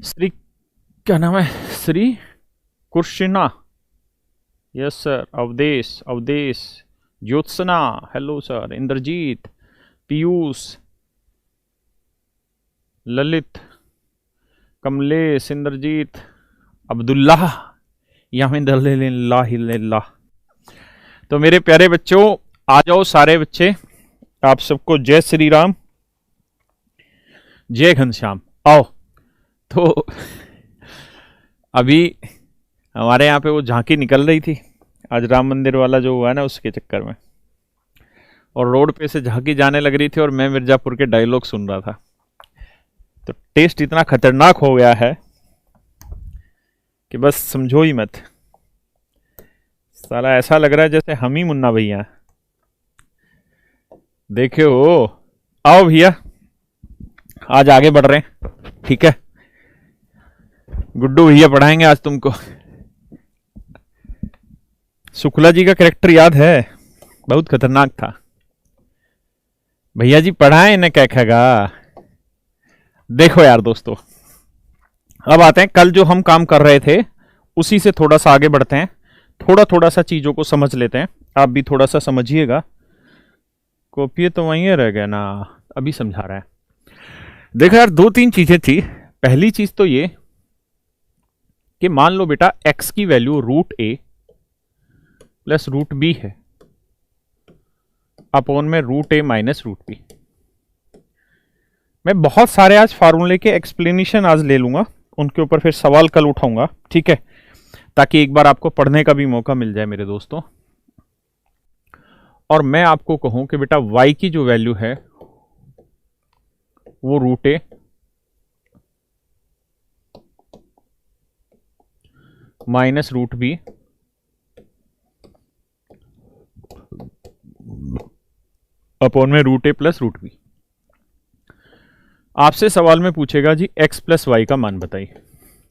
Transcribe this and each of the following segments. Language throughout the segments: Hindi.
श्री क्या नाम है? Shri Krishna. Yes sir. Awadhesh, Awadhesh, Jyotsna, hello sir. Indrajeet, Piyush, Lalit, Kamlesh, Indrajeet, Abdullah, यामिल्लाह। तो मेरे प्यारे बच्चों, आ जाओ सारे बच्चे। आप सबको जय श्री राम, जय घनश्याम। आओ। तो अभी हमारे यहाँ पे वो झांकी निकल रही थी, आज राम मंदिर वाला जो हुआ है ना, उसके चक्कर में। और रोड पे से झांकी जाने लग रही थी और मैं मिर्जापुर के डायलॉग सुन रहा था। तो टेस्ट इतना खतरनाक हो गया है कि बस समझो ही मत। साला ऐसा लग रहा है जैसे हम ही मुन्ना भैया। देखे हो? आओ भैया, आज आगे बढ़ रहे हैं, ठीक है। गुड्डू भैया पढ़ाएंगे आज तुमको। शुक्ला जी का कैरेक्टर याद है? बहुत खतरनाक था। भैया जी पढ़ाएं, इन्हें क्या कहेगा। देखो यार दोस्तों, अब आते हैं कल जो हम काम कर रहे थे उसी से थोड़ा सा आगे बढ़ते हैं। थोड़ा सा चीजों को समझ लेते हैं। आप भी थोड़ा सा समझिएगा। कॉपी तो वहीं रह गया ना, अभी समझा रहा है। देखो यार, दो तीन चीजें थी। पहली चीज तो ये कि मान लो बेटा x की वैल्यू √a प्लस √b है अपॉन में √a माइनस √b। मैं बहुत सारे आज फार्मूले के एक्सप्लेनेशन आज ले लूंगा, उनके ऊपर फिर सवाल कल उठाऊंगा, ठीक है, ताकि एक बार आपको पढ़ने का भी मौका मिल जाए मेरे दोस्तों। और मैं आपको कहूं कि बेटा y की जो वैल्यू है वो √a माइनस √b अपॉन में √a प्लस √b। आपसे सवाल में पूछेगा जी x प्लस वाई का मान बताइए।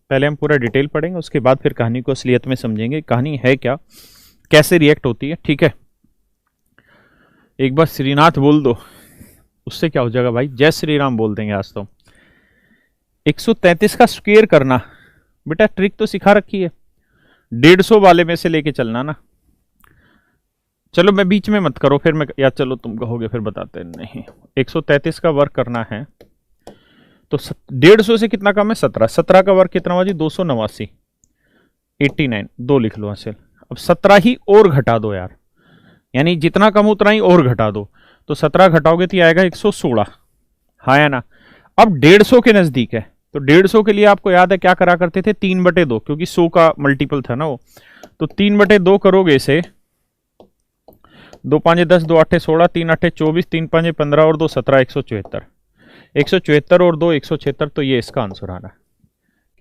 पहले हम पूरा डिटेल पढ़ेंगे, उसके बाद फिर कहानी को असलियत में समझेंगे। कहानी है क्या, कैसे रिएक्ट होती है, ठीक है। एक बार श्रीनाथ बोल दो, उससे क्या हो जाएगा भाई, जय श्री राम बोल देंगे आज तो। 133 का स्क्वायर करना बेटा, ट्रिक तो सिखा रखी है। 150 वाले में से लेके चलना ना। चलो मैं बीच में मत करो, फिर मैं या चलो तुम कहोगे फिर बताते नहीं। 133 का वर्क करना है तो 150 से कितना कम है, 17। 17 का वर्क कितना हुआ जी, 289, 89, 2 लिख लो हासिल। अब 17 ही और घटा दो यार, यानी जितना कम उतना ही और घटा दो। तो 17 घटाओगे तो आएगा 116, हाँ या ना। अब 150 के नजदीक है, तो 150 के लिए आपको याद है क्या करा करते थे, 3/2, क्योंकि 100 का मल्टीपल था ना वो। तो 3/2 करोगे इसे, 2 5 10, 2 8 16, 3 8 24, 3 5 15 और 2 17, 174। 174 और 2 176, तो ये इसका आंसर आ रहा है।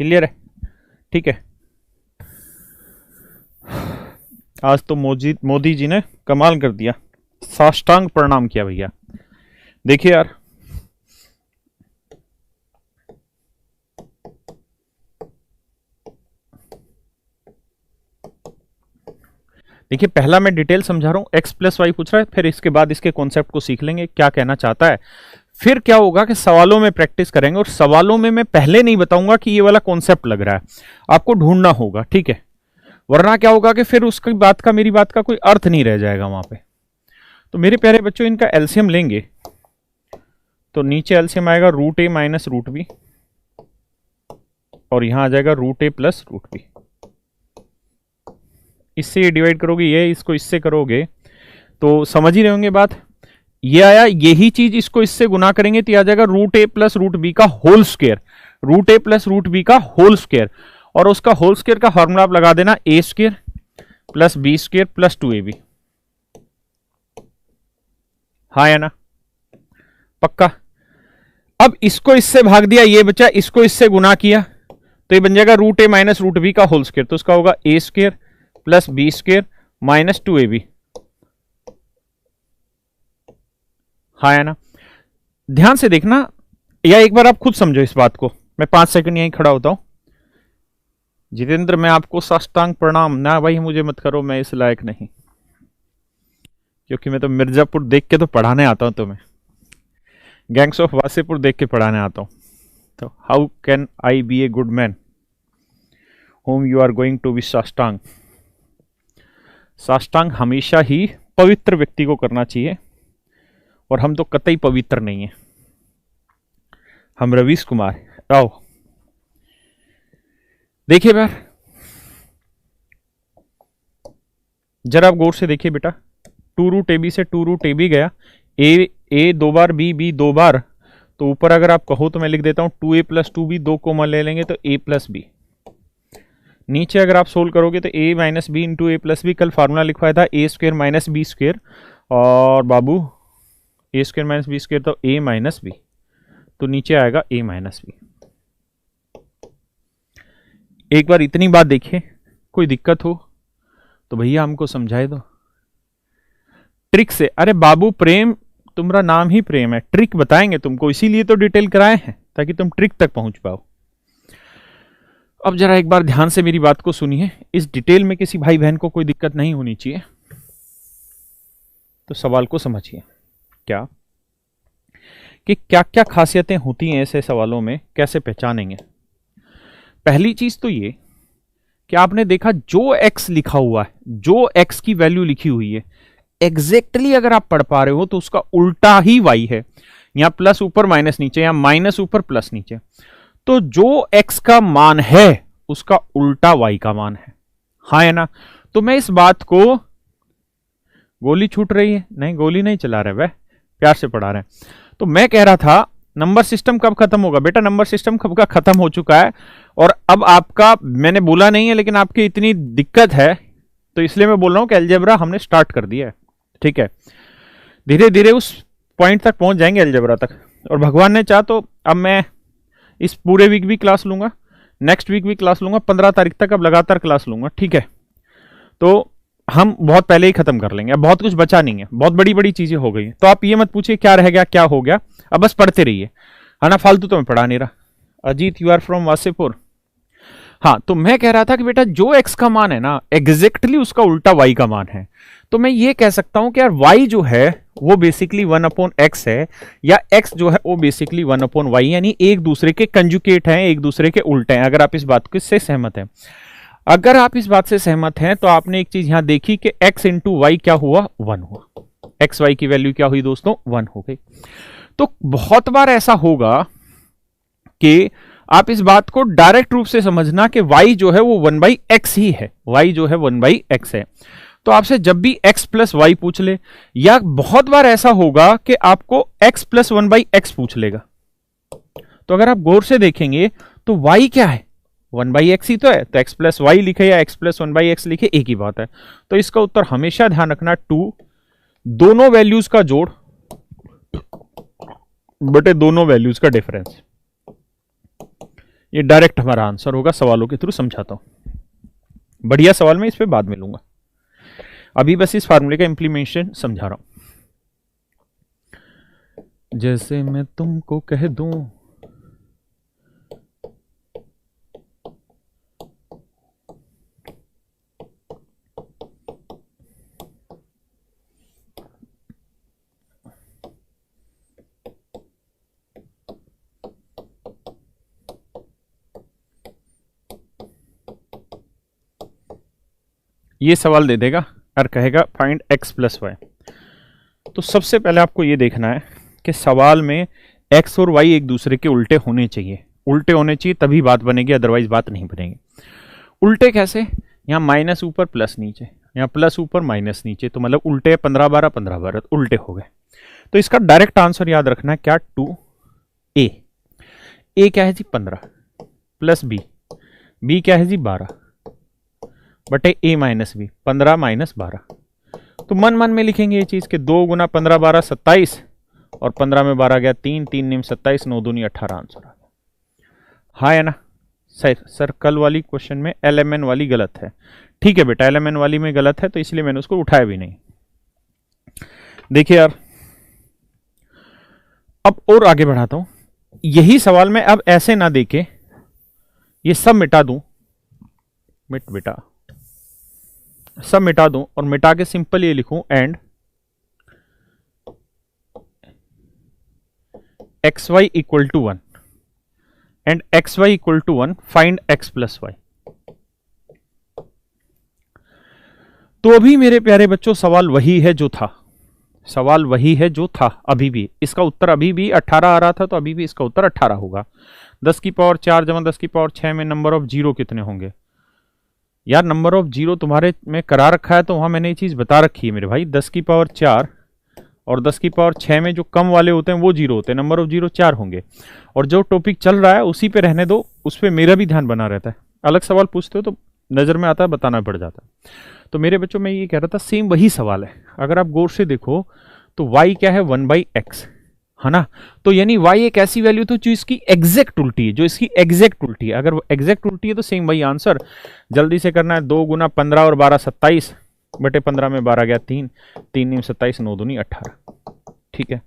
क्लियर है, ठीक है। आज तो मोदी जी ने कमाल कर दिया, साष्टांग प्रणाम किया भैया। देखिए यार, देखिए पहला मैं डिटेल समझा रहा हूं, x प्लस वाई पूछ रहा है, फिर इसके बाद इसके कॉन्सेप्ट को सीख लेंगे क्या कहना चाहता है। फिर क्या होगा कि सवालों में प्रैक्टिस करेंगे, और सवालों में मैं पहले नहीं बताऊंगा कि ये वाला कॉन्सेप्ट लग रहा है, आपको ढूंढना होगा, ठीक है। वरना क्या होगा कि फिर उसकी बात का, मेरी बात का कोई अर्थ नहीं रह जाएगा वहां पे। तो मेरे प्यारे बच्चों, इनका एलसीएम लेंगे तो नीचे एलसीएम आएगा √a माइनस √b, और यहां आ जाएगा √a प्लस √b। इससे ये डिवाइड करोगे, ये इसको इससे करोगे, तो समझ ही रहे होंगे बात। ये आया, यही चीज इसको इससे गुना करेंगे तो आ जाएगा √a प्लस √b का whole square, √a plus √b का होल स्क्वायर। और उसका होल स्क्वायर का फॉर्मूला आप लगा देना, a square plus b square plus 2ab, हाँ या ना, पक्का। अब इसको इससे भाग दिया, ये बचा, इसको इससे गुना किया तो ये बन जाएगा √a माइनस √b का होल स्क्वायर, तो उसका होगा a square plus b square minus 2ab, हाँ या ना। ध्यान से देखना, या एक बार आप खुद समझो इस बात को। मैं 5 सेकंड यहीं खड़ा होता हूं। जितेंद्र, मैं आपको साष्टांग प्रणाम ना भाई, मुझे मत करो, मैं इस लायक नहीं, क्योंकि मैं तो मिर्जापुर देख के तो पढ़ाने आता हूं तुम्हें, गैंग्स ऑफ वासेपुर देख के पढ़ाने आता हूं। तो how can I be a good man home you are going to be साष्टांग। साष्टांग हमेशा ही पवित्र व्यक्ति को करना चाहिए, और हम तो कतई पवित्र नहीं है। हम रवीश कुमार आओ देखिए यार, जरा आप गौर से देखिए बेटा, 2 रूट ए बी से 2 रूट ए बी गया, ए 2 बार, बी 2 बार, तो ऊपर अगर आप कहो तो मैं लिख देता हूं 2a प्लस 2b, 2 कॉमन ले लेंगे तो a प्लस बी। नीचे अगर आप सोल्व करोगे तो a minus b into a plus b, कल फार्मूला लिखवाया था a square minus b square, और बाबू a square minus b square तो a माइनस बी, तो नीचे आएगा a माइनस बी। एक बार इतनी बात देखिए, कोई दिक्कत हो तो भैया हमको समझाए दो ट्रिक से। अरे बाबू प्रेम, तुम्हारा नाम ही प्रेम है, ट्रिक बताएंगे तुमको, इसीलिए तो डिटेल कराए हैं ताकि तुम ट्रिक तक पहुंच पाओ। अब जरा एक बार ध्यान से मेरी बात को सुनिए, इस डिटेल में किसी भाई बहन को कोई दिक्कत नहीं होनी चाहिए, तो सवाल को समझिए क्या कि क्या क्या खासियतें होती हैं ऐसे सवालों में, कैसे पहचानेंगे। पहली चीज तो ये कि आपने देखा जो x लिखा हुआ है, जो x की वैल्यू लिखी हुई है, एग्जैक्टली अगर आप पढ़ पा रहे हो तो उसका उल्टा ही y है। यहां प्लस ऊपर माइनस नीचे, या माइनस ऊपर प्लस नीचे, तो जो x का मान है उसका उल्टा y का मान है। हाँ है ना। तो मैं इस बात को, गोली छूट रही है, नहीं गोली नहीं चला रहे, वह प्यार से पढ़ा रहे हैं। तो मैं कह रहा था नंबर सिस्टम कब खत्म होगा बेटा, नंबर सिस्टम कब का खत्म हो चुका है, और अब आपका, मैंने बोला नहीं है लेकिन आपकी इतनी दिक्कत है तो इसलिए मैं बोल रहा हूं कि अलजेब्रा हमने स्टार्ट कर दिया है। ठीक है, धीरे धीरे उस पॉइंट तक पहुंच जाएंगे अलजेब्रा तक, और भगवान ने चाहा तो अब मैं इस पूरे वीक भी क्लास लूंगा, नेक्स्ट वीक भी क्लास लूंगा, 15 तारीख तक अब लगातार क्लास लूंगा। ठीक है, तो हम बहुत पहले ही खत्म कर लेंगे, अब बहुत कुछ बचा नहीं है, बहुत बड़ी बड़ी चीजें हो गई हैं। तो आप ये मत पूछिए क्या रह गया क्या हो गया, अब बस पढ़ते रहिए, है ना, फालतू तो मैं पढ़ा नहीं रहा। Ajit you are from Wasseypur. हाँ, तो मैं कह रहा था कि बेटा जो x का मान है ना, एग्जैक्टली उसका उल्टा y का मान है। तो मैं ये कह सकता हूं कि यार y जो है वो बेसिकली 1/x है, या x जो है वो बेसिकली 1/y, यानी एक दूसरे के कंजुकेट हैं, एक दूसरे के उल्टे हैं। अगर आप इस बात से सहमत हैं, अगर आप इस बात से सहमत हैं तो आपने एक चीज यहां देखी कि x इंटू वाई क्या हुआ, 1 हुआ। एक्स वाई की वैल्यू क्या हुई दोस्तों, 1 हो गई। तो बहुत बार ऐसा होगा कि आप इस बात को डायरेक्ट रूप से समझना कि y जो है वो 1/x ही है, y जो है 1/x है। तो आपसे जब भी x प्लस वाई पूछ ले, या बहुत बार ऐसा होगा कि आपको x प्लस 1/x पूछ लेगा, तो अगर आप गौर से देखेंगे तो y क्या है, 1/x ही तो है, तो x प्लस वाई लिखे या x प्लस 1/x लिखे एक ही बात है। तो इसका उत्तर हमेशा ध्यान रखना 2, दोनों वैल्यूज का जोड़ बटे दोनों वैल्यूज का डिफरेंस। ये डायरेक्ट हमारा आंसर होगा, सवालों के थ्रू समझाता हूं। बढ़िया सवाल में इस पे बाद में लूंगा, अभी बस इस फार्मूले का इंप्लीमेंटेशन समझा रहा हूं। जैसे मैं तुमको कह दूं, ये सवाल दे देगा और कहेगा फाइंड x प्लस वाई। तो सबसे पहले आपको ये देखना है कि सवाल में x और y एक दूसरे के उल्टे होने चाहिए, उल्टे होने चाहिए तभी बात बनेगी, अदरवाइज बात नहीं बनेगी। उल्टे कैसे, यहाँ माइनस ऊपर प्लस नीचे, यहाँ प्लस ऊपर माइनस नीचे, तो मतलब उल्टे 15-12 15-12 उल्टे हो गए। तो इसका डायरेक्ट आंसर याद रखना है क्या, 2a। a क्या है जी 15 प्लस b क्या है जी 12 बटे a माइनस बी, 15 माइनस 12। तो मन मन में लिखेंगे ये चीज के 2 गुना 15 12 27, और 15 में 12 गया 3, 3 निम 27, 9 दूनी 18 आंसर आ गया। हाँ है ना सर कल वाली क्वेश्चन में LMN वाली गलत है। ठीक है बेटा, LMN वाली में गलत है तो इसलिए मैंने उसको उठाया भी नहीं। देखिए यार, अब और आगे बढ़ाता हूं। यही सवाल में अब ऐसे ना देके ये सब मिटा दूं, मिट बेटा, सब मिटा दूं और मिटा के सिंपल ये लिखूं and xy equal to 1। And x y equal to 1, find x plus y. तो अभी मेरे प्यारे बच्चों सवाल वही है जो था, सवाल वही है जो था अभी भी। इसका उत्तर अभी भी 18 आ रहा था, तो अभी भी इसका उत्तर 18 होगा। 10 की पावर 4 जमा 10 की पावर 6 में नंबर ऑफ जीरो कितने होंगे? यार नंबर ऑफ जीरो तुम्हारे में करा रखा है, तो वहां मैंने ये चीज बता रखी है मेरे भाई। 10 की पावर 4 और 10 की पावर 6 में जो कम वाले होते हैं वो जीरो होते हैं, नंबर ऑफ जीरो 4 होंगे। और जो टॉपिक चल रहा है उसी पे रहने दो, उस पर मेरा भी ध्यान बना रहता है। अलग सवाल पूछते हो तो नजर में आता है, बताना पड़ जाता है। तो मेरे बच्चों में ये कह रहा था सेम वही सवाल है। अगर आप गौर से देखो तो y क्या है, 1/x है ना। तो यानी y एक ऐसी वैल्यू तो जो इसकी एग्जैक्ट उल्टी है, जो इसकी एग्जैक्ट उल्टी है। अगर एग्जैक्ट उल्टी है तो सेम वही आंसर। जल्दी से करना है, 2 गुना 15 और 12 27 बटे 15 में 12 गया 3, 3 नीम 27, 9 दूनी 18। ठीक है।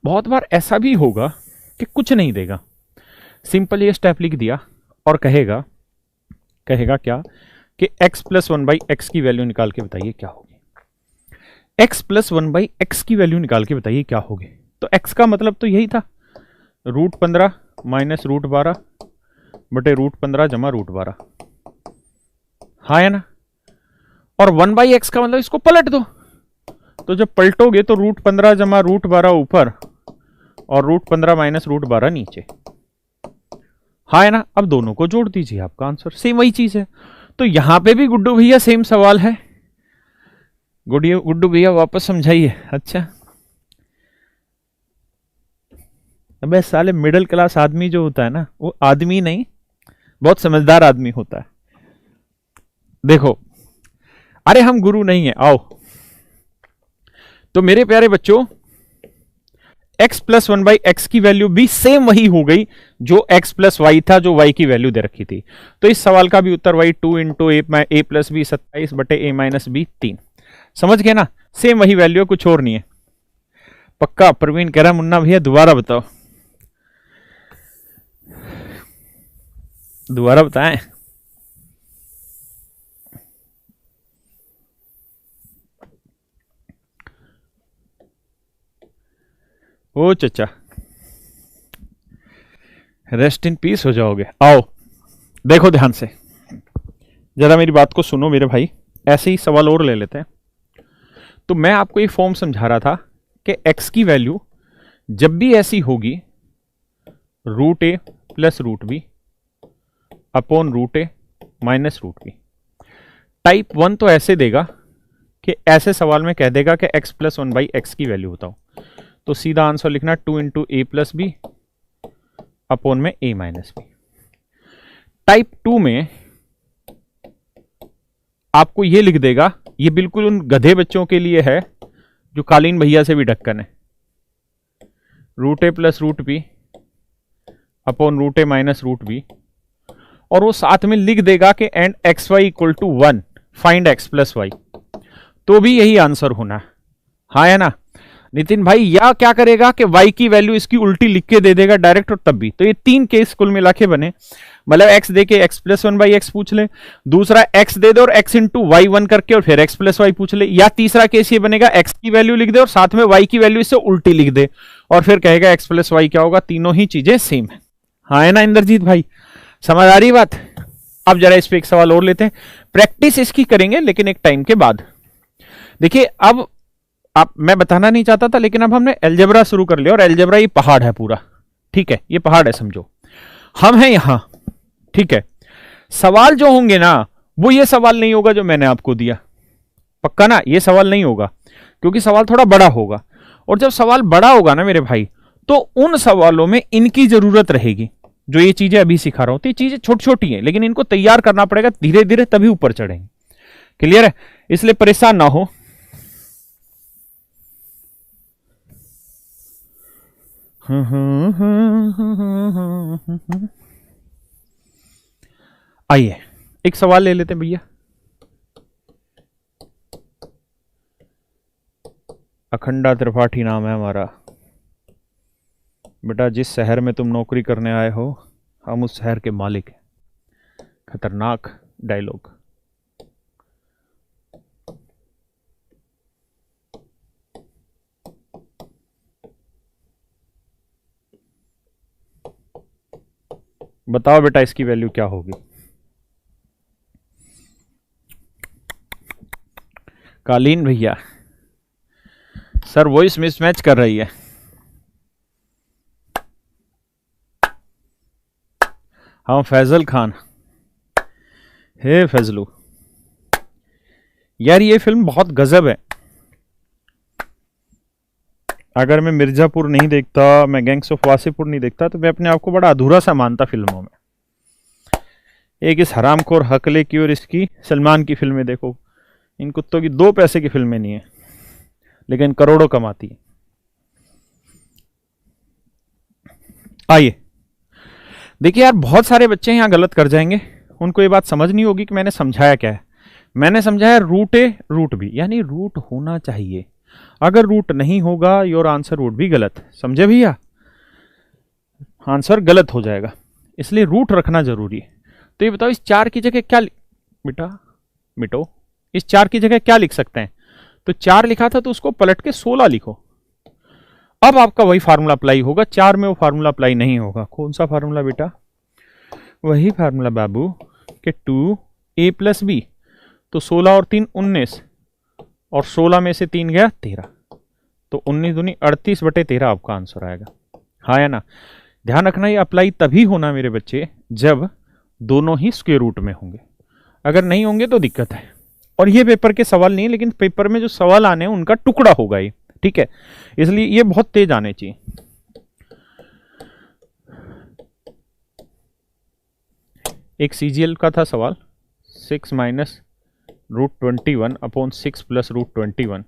बहुत बार ऐसा भी होगा कि कुछ नहीं देगा, सिंपल ये स्टेप लिख दिया और कहेगा क्या कि x प्लस 1/x की वैल्यू निकाल के बताइए क्या होगी। x प्लस 1/x की वैल्यू निकाल के बताइए क्या होगी। तो x का मतलब तो यही था, √15 माइनस √12 बटे √15 जमा √12, हाँ है ना। और 1/x का मतलब इसको पलट दो, तो जब पलटोगे तो √15 जमा √12 ऊपर और √15 माइनस √12 नीचे, हाँ है ना। अब दोनों को जोड़ दीजिए, आपका आंसर सेम वही चीज है। तो यहां पे भी गुड्डू भैया सेम सवाल है। गुड्डू भैया वापस समझाइए। अच्छा, अबे साले मिडिल क्लास आदमी जो होता है ना, वो आदमी नहीं, बहुत समझदार आदमी होता है। देखो, अरे हम गुरु नहीं है, आओ। तो मेरे प्यारे बच्चों x प्लस 1/x की वैल्यू भी सेम वही हो गई जो x प्लस वाई था, जो y की वैल्यू दे रखी थी। तो इस सवाल का भी उत्तर वही 2 इंटू ए प्लस बी 27 बटे ए माइनस बी 3। समझ गए ना, सेम वही वैल्यू, कुछ और नहीं है। पक्का? प्रवीण कह रहा मुन्ना भैया दोबारा बताओ, दोबारा बताएं। ओ चचा, रेस्ट इन पीस हो जाओगे। आओ देखो ध्यान से, जरा मेरी बात को सुनो मेरे भाई। ऐसे ही सवाल और ले लेते हैं। तो मैं आपको ये फॉर्म समझा रहा था कि x की वैल्यू जब भी ऐसी होगी, √a plus √b upon √a minus √b। Type 1 तो ऐसे देगा कि ऐसे सवाल में कह देगा कि x प्लस 1/x की वैल्यू बताओ, तो सीधा आंसर लिखना 2 into a plus b upon में a माइनस बी। टाइप 2 में आपको यह लिख देगा, ये बिल्कुल उन गधे बच्चों के लिए है जो कालीन भैया से भी ढक्कन है, √a plus √b upon √a minus √b, और वो साथ में लिख देगा कि and x y equal to 1, find x plus y. तो भी यही आंसर होना है, हाँ है ना नितिन भाई। या क्या करेगा कि y की वैल्यू इसकी उल्टी लिख के दे देगा डायरेक्ट, और तब भी। तो ये 3 केस कुल मिला के बने, मतलब x दे के x प्लस 1/x पूछ ले, दूसरा x दे दे और x इंटू वाई 1 करके और फिर x प्लस वाई पूछ ले, या तीसरा केस ये बनेगा x की वैल्यू लिख दे और साथ में y की वैल्यू इससे उल्टी लिख दे और फिर कहेगा x प्लस वाई क्या होगा। तीनों ही चीजें सेम है, हाँ है ना इंद्रजीत भाई, समझ आ रही बात। अब जरा इस पे एक सवाल और लेते हैं, प्रैक्टिस इसकी करेंगे लेकिन एक टाइम के बाद। देखिए अब आप, मैं बताना नहीं चाहता था लेकिन अब हमने अलजेब्रा शुरू कर लिया, और अलजेब्रा ये पहाड़ है पूरा, ठीक है, ये पहाड़ है समझो, हम हैं यहां, ठीक है। सवाल जो होंगे ना वो ये सवाल नहीं होगा जो मैंने आपको दिया, पक्का ना, ये सवाल नहीं होगा, क्योंकि सवाल थोड़ा बड़ा होगा। और जब सवाल बड़ा होगा ना मेरे भाई, तो उन सवालों में इनकी जरूरत रहेगी, जो ये चीजें अभी सिखा रहा हूं। तो ये चीजें छोटी छोटी हैं लेकिन इनको तैयार करना पड़ेगा धीरे धीरे, तभी ऊपर चढ़ेंगे। क्लियर है? इसलिए परेशान ना हो। आइए एक सवाल ले लेते हैं भैया। अखंडा त्रिपाठी नाम है हमारा। बेटा जिस शहर में तुम नौकरी करने आए हो, हम उस शहर के मालिक हैं। खतरनाक डायलॉग। बताओ बेटा इसकी वैल्यू क्या होगी। कालीन भैया, सर वॉइस मिसमैच कर रही है। हाँ फैजल खान, हे फैजलू, यार ये फिल्म बहुत गजब है। अगर मैं मिर्जापुर नहीं देखता, मैं गैंग्स ऑफ वासेपुर नहीं देखता, तो मैं अपने आप को बड़ा अधूरा सा मानता फिल्मों में। एक इस हरामखोर हकले की और इसकी सलमान की फिल्में देखो, इन कुत्तों की 2 पैसे की फिल्में नहीं है, लेकिन करोड़ों कमाती है। आइए देखिए यार, बहुत सारे बच्चे यहाँ गलत कर जाएंगे, उनको ये बात समझ नहीं होगी कि मैंने समझाया क्या है। मैंने समझाया रूट ए रूट बी, यानी रूट होना चाहिए। अगर रूट नहीं होगा योर आंसर वुड भी गलत, समझे भैया, आंसर गलत हो जाएगा, इसलिए रूट रखना जरूरी है। तो ये बताओ इस 4 की जगह क्या बेटा मिटो, इस 4 की जगह क्या लिख सकते हैं। तो 4 लिखा था तो उसको पलट के 16 लिखो। अब आपका वही फार्मूला अप्लाई होगा, 4 में वो फार्मूला अप्लाई नहीं होगा। कौन सा फार्मूला बेटा, वही फार्मूला बाबू कि 2a + b, तो 16 और 3 19, और 16 में से 3 गया 13, तो 19 दूनी 38/13 आपका आंसर आएगा। हाँ या ना। ध्यान रखना ये अप्लाई तभी होना मेरे बच्चे जब दोनों ही स्क्वायर रूट में होंगे, अगर नहीं होंगे तो दिक्कत है। और ये पेपर के सवाल नहीं है, लेकिन पेपर में जो सवाल आने हैं उनका टुकड़ा होगा ये, ठीक है, इसलिए ये बहुत तेज आने चाहिए। एक सीजीएल का था सवाल, 6 - √21/6 + √21,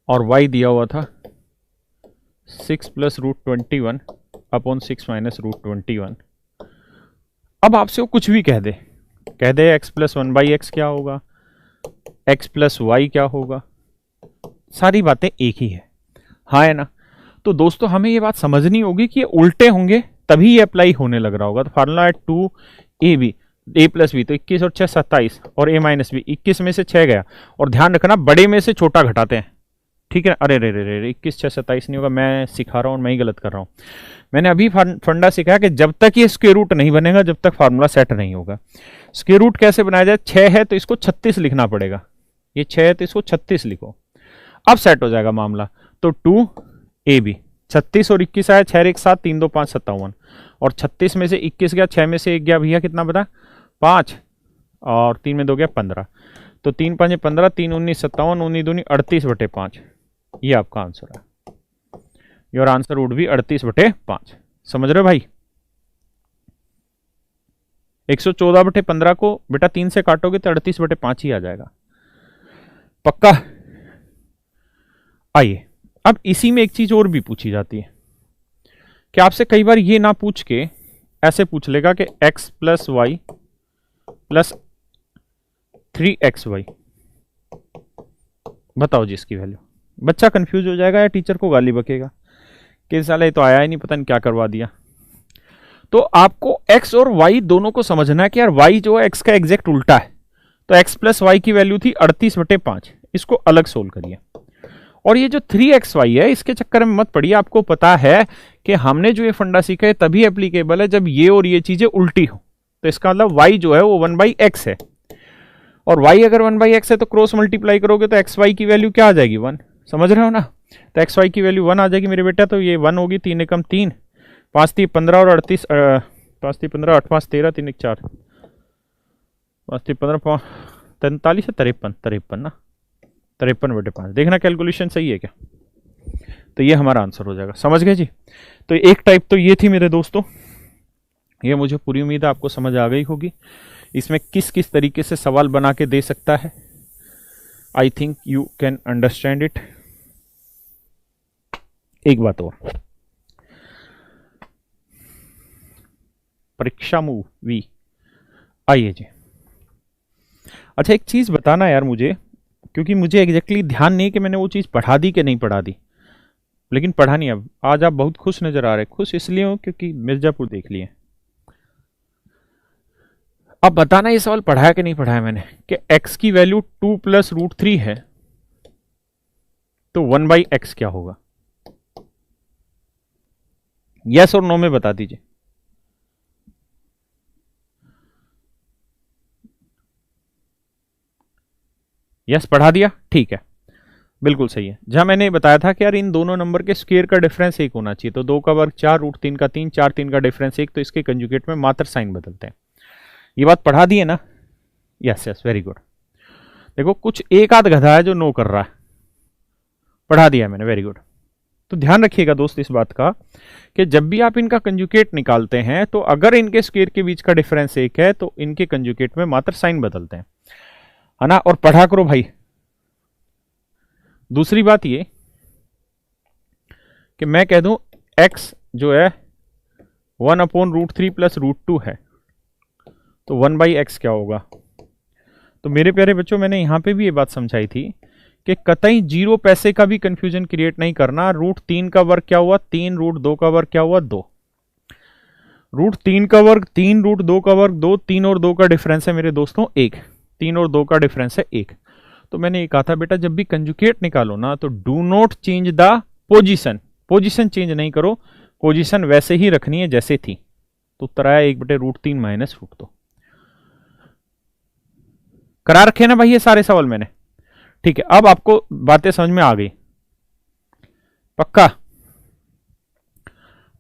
और y दिया हुआ था 6 + √21/6 - √21। अब आपसे वो कुछ भी कह दे x + 1/x क्या होगा, x + y क्या होगा, सारी बातें एक ही है। हाँ है ना। तो दोस्तों हमें ये बात समझनी होगी कि ये उल्टे होंगे तभी ये अप्लाई होने लग रहा होगा। तो फार्मूला है 2ab, a + b, तो 21 और 6 27, और a - b, 21 में से 6 गया। और ध्यान रखना बड़े में से छोटा घटाते हैं, ठीक है। अरे रे रे रे 21 6 27 नहीं होगा, मैं सिखा रहा हूँ, मैं ही गलत कर रहा हूँ। मैंने अभी फंडा सिखाया कि जब तक ये स्क्वायर रूट नहीं बनेगा, जब तक फार्मूला सेट नहीं होगा। स्क्वायर रूट कैसे बनाया जाए, 6 है तो इसको 36 लिखना पड़ेगा, ये 6 है तो इसको 36 लिखो, अब सेट हो जाएगा मामला। तो 2ab, 36 और 21 आया, 6 1 7, 3 2 5 57, और 36 में से 21 गया, 6 में से 1 गया भैया, कितना बता 5, और 3 में 2 गया 15, तो 3 5 15, 3 19 57, 19 दूनी 38/5, ये आपका आंसर है। योर आंसर वुड भी 38/5, समझ रहे हो भाई। 114/15 को बेटा 3 से काटोगे तो 38/5 ही आ जाएगा, पक्का। आइए अब इसी में एक चीज और भी पूछी जाती है कि आपसे कई बार ये ना पूछ के ऐसे पूछ लेगा कि x + y + 3xy, बताओ जिसकी वैल्यू। बच्चा कंफ्यूज हो जाएगा या टीचर को गाली बकेगा कि साला ये तो आया ही नहीं, पता नहीं क्या करवा दिया। तो आपको x और y दोनों को समझना है कि यार y जो है x का एग्जैक्ट उल्टा है। तो x + y की वैल्यू थी 38/5, इसको अलग सोल्व करिए। और ये जो 3xy है इसके चक्कर में मत पड़िए, आपको पता है कि हमने जो ये फंडा सीखा है तभी एप्लीकेबल है जब ये और ये चीजें उल्टी हो। तो इसका मतलब y जो है वो 1/x है, और y अगर 1/x है तो क्रॉस मल्टीप्लाई करोगे तो xy की वैल्यू क्या आ जाएगी 1, समझ रहे हो ना। तो xy की वैल्यू 1 आ जाएगी मेरे बेटा, तो ये 1 होगी, 3 एकम 3, 5 3 15 और 38, 5 3 15, 8 5 13, 3 1 4, 5 3 15, 43 से 53 ना, 53/5। देखना कैलकुलेशन सही है क्या, तो ये हमारा आंसर हो जाएगा, समझ गए जी। तो एक टाइप तो ये थी मेरे दोस्तों, ये मुझे पूरी उम्मीद है आपको समझ आ गई होगी। इसमें किस किस तरीके से सवाल बना के दे सकता है, I think you can understand it. एक बात और, परीक्षा मूवी, आइए जी। अच्छा एक चीज बताना यार मुझे, क्योंकि मुझे एग्जैक्टली ध्यान नहीं कि मैंने वो चीज पढ़ा दी कि नहीं पढ़ा दी, लेकिन पढ़ा नहीं। अब आज आप बहुत खुश नजर आ रहे, खुश इसलिए हो क्योंकि मिर्जापुर देख लिए। अब बताना ये सवाल पढ़ाया कि नहीं पढ़ाया मैंने, कि x की वैल्यू 2 + √3 है तो 1/x क्या होगा, यस और नो में बता दीजिए। यस, पढ़ा दिया, ठीक है, बिल्कुल सही है। जहां मैंने बताया था कि यार इन दोनों नंबर के स्क्वायर का डिफरेंस 1 होना चाहिए, तो 2 का वर्ग 4, रूट 3 का 3, 4 3 का डिफरेंस 1, तो इसके कंजुगेट में मात्र साइन बदलते हैं। ये बात पढ़ा दी है ना? Yes yes, very good. देखो कुछ एक आध गधा है जो नो कर रहा है, पढ़ा दिया मैंने, वेरी गुड। तो ध्यान रखिएगा दोस्त इस बात का कि जब भी आप इनका कंजुगेट निकालते हैं तो अगर इनके स्क्वायर के बीच का डिफरेंस 1 है तो इनके कंजुगेट में मात्र साइन बदलते हैं, है ना? और पढ़ा करो भाई। दूसरी बात ये कि मैं कह दूं x जो है 1/√3 प्लस √2 है, तो 1/x क्या होगा? तो मेरे प्यारे बच्चों, मैंने यहां पे भी ये बात समझाई थी कि कतई 0 पैसे का भी कंफ्यूजन क्रिएट नहीं करना। √3 का वर्ग क्या हुआ? 3, √2 का वर्ग क्या हुआ? 2। √3 का वर्ग 3, √2 का वर्ग 2, 3 और 2 का डिफरेंस है मेरे दोस्तों 1, 3 और 2 का डिफरेंस है 1। तो मैंने ये कहा था बेटा जब भी कंजुगेट निकालो ना तो do not change the position, position change नहीं करो, पोजीशन वैसे ही रखनी है जैसे थी। तो उत्तर आया 1/√3 माइनस √2। करा रखे ना भाई ये सारे सवाल मैंने, ठीक है? अब आपको बातें समझ में आ गई पक्का?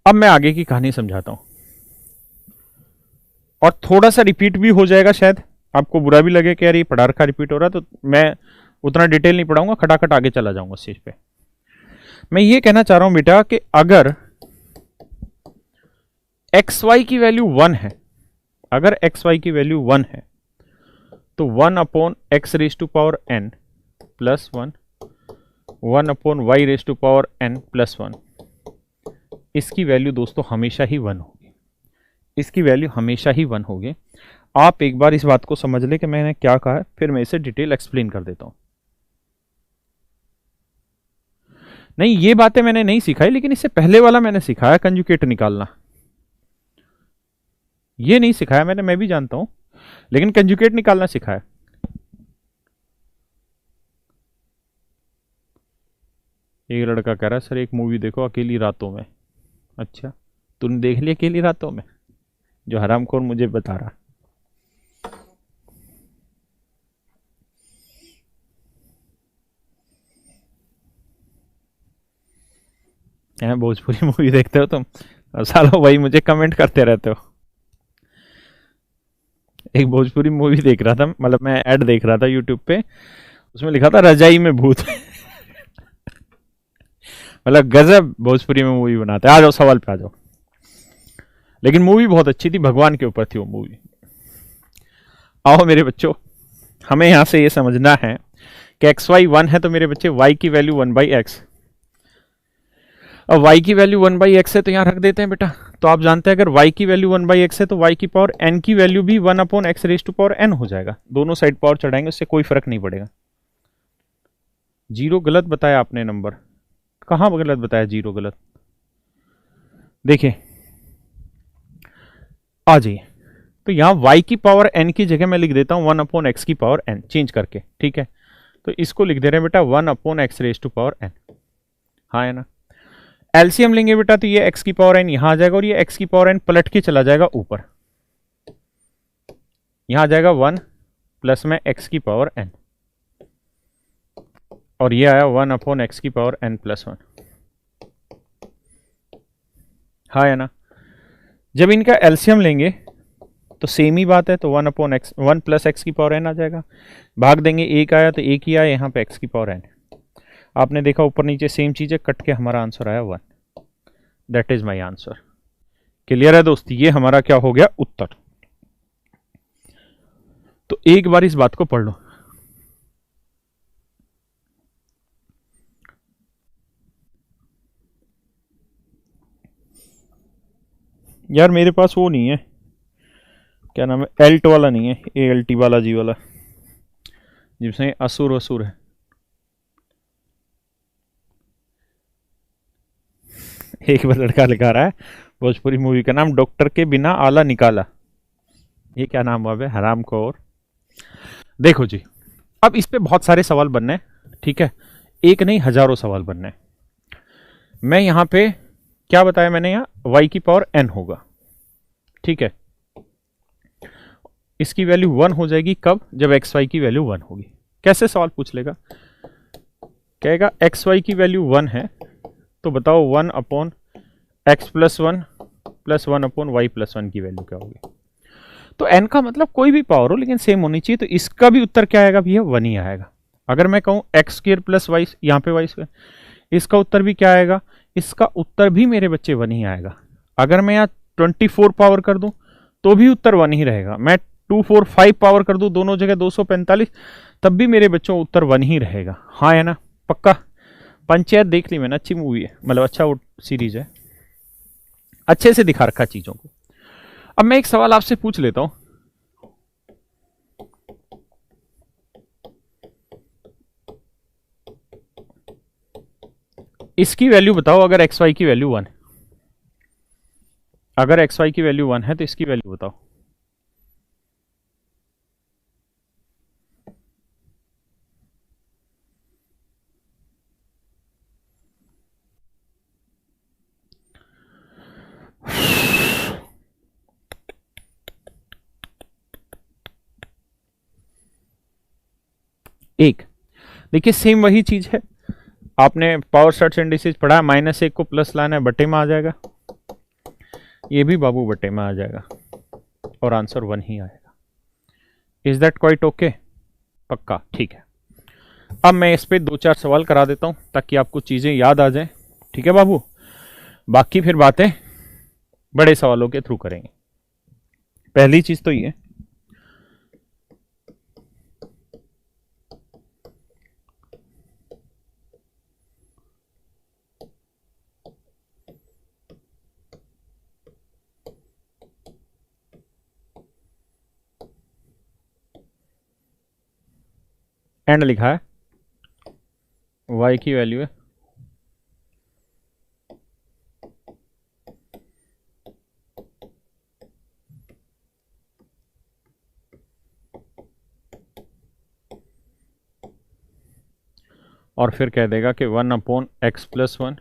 अब मैं आगे की कहानी समझाता हूं और थोड़ा सा रिपीट भी हो जाएगा, शायद आपको बुरा भी लगे कि यार ये पढ़ा रखा रिपीट हो रहा है, तो मैं उतना डिटेल नहीं पढ़ाऊंगा, खटाखट आगे चला जाऊंगा इस चीज पे। मैं ये कहना चाह रहा हूं बेटा कि अगर xy की वैल्यू 1 है, अगर xy की वैल्यू 1 है तो 1/x⁴n प्लस 1, 1/y⁴n प्लस 1, इसकी वैल्यू दोस्तों हमेशा ही 1 होगी, इसकी वैल्यू हमेशा ही 1 होगी। आप एक बार इस बात को समझ ले कि मैंने क्या कहा है, फिर मैं इसे डिटेल एक्सप्लेन कर देता हूं। नहीं, ये बातें मैंने नहीं सिखाई, लेकिन इससे पहले वाला मैंने सिखाया कंजुगेट निकालना, ये नहीं सिखाया मैंने, मैं भी जानता हूं, लेकिन कंजुगेट निकालना सिखाया। एक लड़का कह रहा है सर एक मूवी देखो अकेली रातों में। अच्छा, तूने देख लिया अकेली रातों में, जो हरामखोर मुझे बता रहा। भोजपुरी मूवी देखते हो तुम? सालों भाई मुझे कमेंट करते रहते हो। एक भोजपुरी मूवी देख रहा था, मतलब मैं ऐड देख रहा था यूट्यूब पे, उसमें लिखा था रजाई में भूत। मतलब गजब भोजपुरी में मूवी बनाते हैं। आ जाओ सवाल पे आ जाओ। लेकिन मूवी बहुत अच्छी थी, भगवान के ऊपर थी वो मूवी। आओ मेरे बच्चों, हमें यहां से ये समझना है कि xy 1 है तो मेरे बच्चे y की वैल्यू 1/x। अब y की वैल्यू 1/x है तो यहां रख देते हैं बेटा। तो आप जानते हैं अगर y की वैल्यू 1/x है तो y की पावर n की वैल्यू भी 1/x⁴n हो जाएगा। दोनों साइड पावर चढ़ाएंगे, उससे कोई फर्क नहीं पड़ेगा। 0 गलत बताया आपने नंबर, कहां गलत बताया? 0 गलत, देखिए आ जाइए। तो यहां y की पावर n की जगह मैं लिख देता हूं 1/x की पावर n चेंज करके, ठीक है? तो इसको लिख दे रहे हैं बेटा 1/x⁴n। हाँ है ना? एलसीएम लेंगे बेटा तो ये x की पावर n यहां आ जाएगा और ये x की पावर n पलट के चला जाएगा ऊपर, यहां आ जाएगा 1 प्लस में x की पावर n, और ये आया 1/x की पावर n प्लस 1। हाँ है ना? जब इनका एलसीएम लेंगे तो सेम ही बात है, तो 1 प्लस x की पावर n आ जाएगा। भाग देंगे, एक आया तो एक ही आया, यहाँ पे x की पावर n। आपने देखा ऊपर नीचे सेम चीज है, कट के हमारा आंसर आया 1। That is my answer. Clear है दोस्त? ये हमारा क्या हो गया? उत्तर। तो एक बार इस बात को पढ़ लो। यार मेरे पास वो नहीं है, क्या नाम है, एल्ट वाला नहीं है, ALT वाला जी वाला, जिसमें असुर असुर है। एक बार लड़का लिखा रहा है भोजपुरी मूवी का नाम डॉक्टर के बिना आला निकाला। ये क्या नाम हुआ बे, हराम खोर। देखो जी, अब इस पे बहुत सारे सवाल बनने हैं, ठीक है? एक नहीं हजारों सवाल बनने हैं। मैं यहां पे क्या बताया मैंने, यहां y की पावर n होगा, ठीक है? इसकी वैल्यू 1 हो जाएगी कब? जब xy की वैल्यू 1 होगी। कैसे सवाल पूछ लेगा, कहेगा एक्स वाई की वैल्यू 1 है तो बताओ 1 upon x plus 1 plus 1 upon y plus 1 की वैल्यू क्या होगी। तो n का मतलब कोई भी पावर हो लेकिन सेम होनी चाहिए, तो इसका भी उत्तर क्या आएगा भैया, 1 ही आएगा। अगर मैं कहूँ एक्स स्क्र प्लस वाई, यहाँ पे वाई स्क्र, इसका उत्तर भी क्या आएगा, इसका उत्तर भी मेरे बच्चे 1 ही आएगा। अगर मैं यहाँ 24 पावर कर दूं तो भी उत्तर 1 ही रहेगा। मैं 245 पावर कर दूं दोनों जगह 245, तब भी मेरे बच्चों उत्तर 1 ही रहेगा। हाँ है ना, पक्का। पंचायत देख ली मैंने, अच्छी मूवी है, मतलब अच्छा वो सीरीज है, अच्छे से दिखा रखा चीजों को। अब मैं एक सवाल आपसे पूछ लेता हूं, इसकी वैल्यू बताओ अगर एक्स वाई की वैल्यू 1, अगर एक्स वाई की वैल्यू 1 है तो इसकी वैल्यू बताओ। एक, देखिए सेम वही चीज है, आपने पावर स्टार्ट इंडिसेज पढ़ा, -1 को प्लस लाना है, बटे में आ जाएगा, ये भी बाबू बटे में आ जाएगा और आंसर 1 ही आएगा। इज दैट क्वाइट ओके, पक्का, ठीक है। अब मैं इस पे 2-4 सवाल करा देता हूं ताकि आपको चीजें याद आ जाए, ठीक है बाबू। बाकी फिर बातें बड़े सवालों के थ्रू करेंगे। पहली चीज तो ये, एंड लिखा है y की वैल्यू है और फिर कह देगा कि 1 upon x plus 1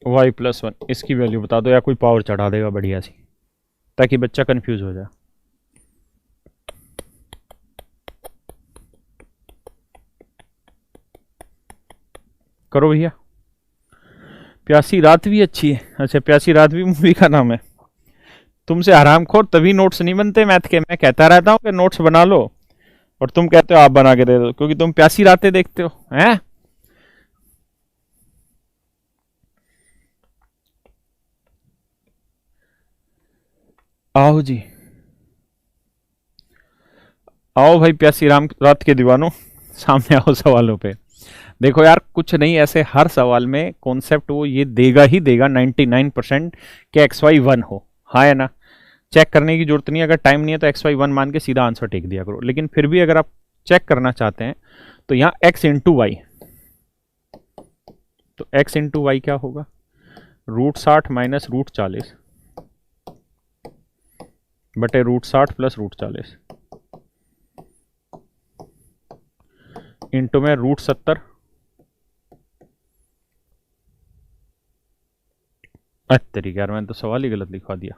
y plus 1, इसकी वैल्यू बता दो, या कोई पावर चढ़ा देगा बढ़िया सी ताकि बच्चा कंफ्यूज हो जाए। करो भैया। प्यासी रात भी अच्छी है, अच्छा प्यासी रात भी मूवी का नाम है। तुमसे हरामखोर तभी नोट्स नहीं बनते मैथ के, मैं कहता रहता हूँ कि नोट्स बना लो और तुम कहते हो आप बना के दे दो, क्योंकि तुम प्यासी रातें देखते हो हैं। आओ जी, आओ भाई प्यासी राम रात के दीवानों, सामने आओ सवालों पे। देखो यार कुछ नहीं, ऐसे हर सवाल में कॉन्सेप्ट वो ये देगा ही देगा 99% कि एक्स वाई 1 हो, हाँ है ना। चेक करने की जरूरत नहीं है, अगर टाइम नहीं है तो एक्स वाई 1 मान के सीधा आंसर टेक दिया करो। लेकिन फिर भी अगर आप चेक करना चाहते हैं तो यहाँ एक्स इंटू वाई, तो एक्स इंटू वाई क्या होगा, √60 माइनस √40 बटे √60 प्लस √40 इंटू में √70, तरीके यार मैंने तो सवाल ही गलत लिखवा दिया।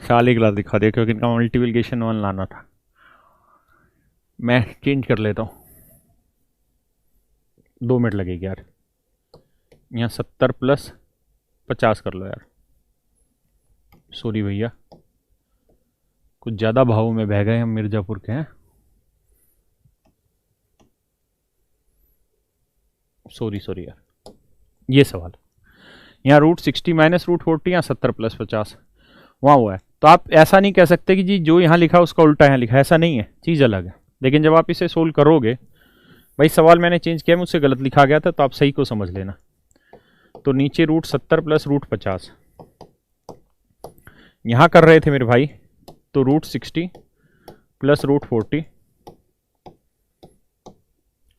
साल ही गलत दिखा दिया क्योंकि इनका मल्टीप्लिकेशन 1 लाना था। मैं चेंज कर लेता हूँ, 2 मिनट लगेगी यार। यहाँ 70 प्लस 50 कर लो यार, सॉरी भैया कुछ ज़्यादा भावों में बह गए हम मिर्ज़ापुर के हैं, सॉरी यार। ये सवाल यहाँ √60 माइनस √40, यहाँ 70 प्लस 50 वहाँ हुआ है। तो आप ऐसा नहीं कह सकते कि जी जो यहाँ लिखा उसका उल्टा यहाँ लिखा, ऐसा नहीं है, चीज़ अलग है। लेकिन जब आप इसे सोल्व करोगे, भाई सवाल मैंने चेंज किया, मुझसे गलत लिखा गया था, तो आप सही को समझ लेना। तो नीचे √70 प्लस √50 यहाँ कर रहे थे मेरे भाई, तो √60 प्लस √40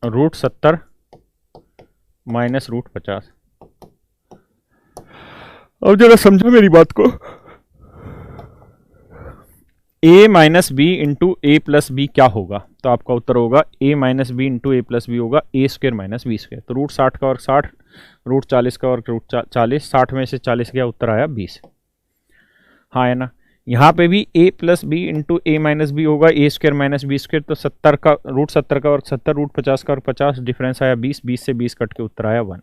√70 माइनस √50। अब जरा समझो मेरी बात को, ए minus b into a plus B क्या होगा? तो आपका उत्तर होगा ए minus b into a plus B होगा a square minus b square. तो रूट 60 का वर्ग 60, रूट 40 का वर्ग रूट 40, 60 में से 40 गया, उत्तर आया 20। हाँ है ना। यहाँ पे भी a plus b into a minus b होगा a square minus b square. तो 70 का रूट 70 का वर्ग 70, रूट 50 का वर्ग 50, डिफरेंस आया 20, 20 से 20 कट के उत्तर आया 1।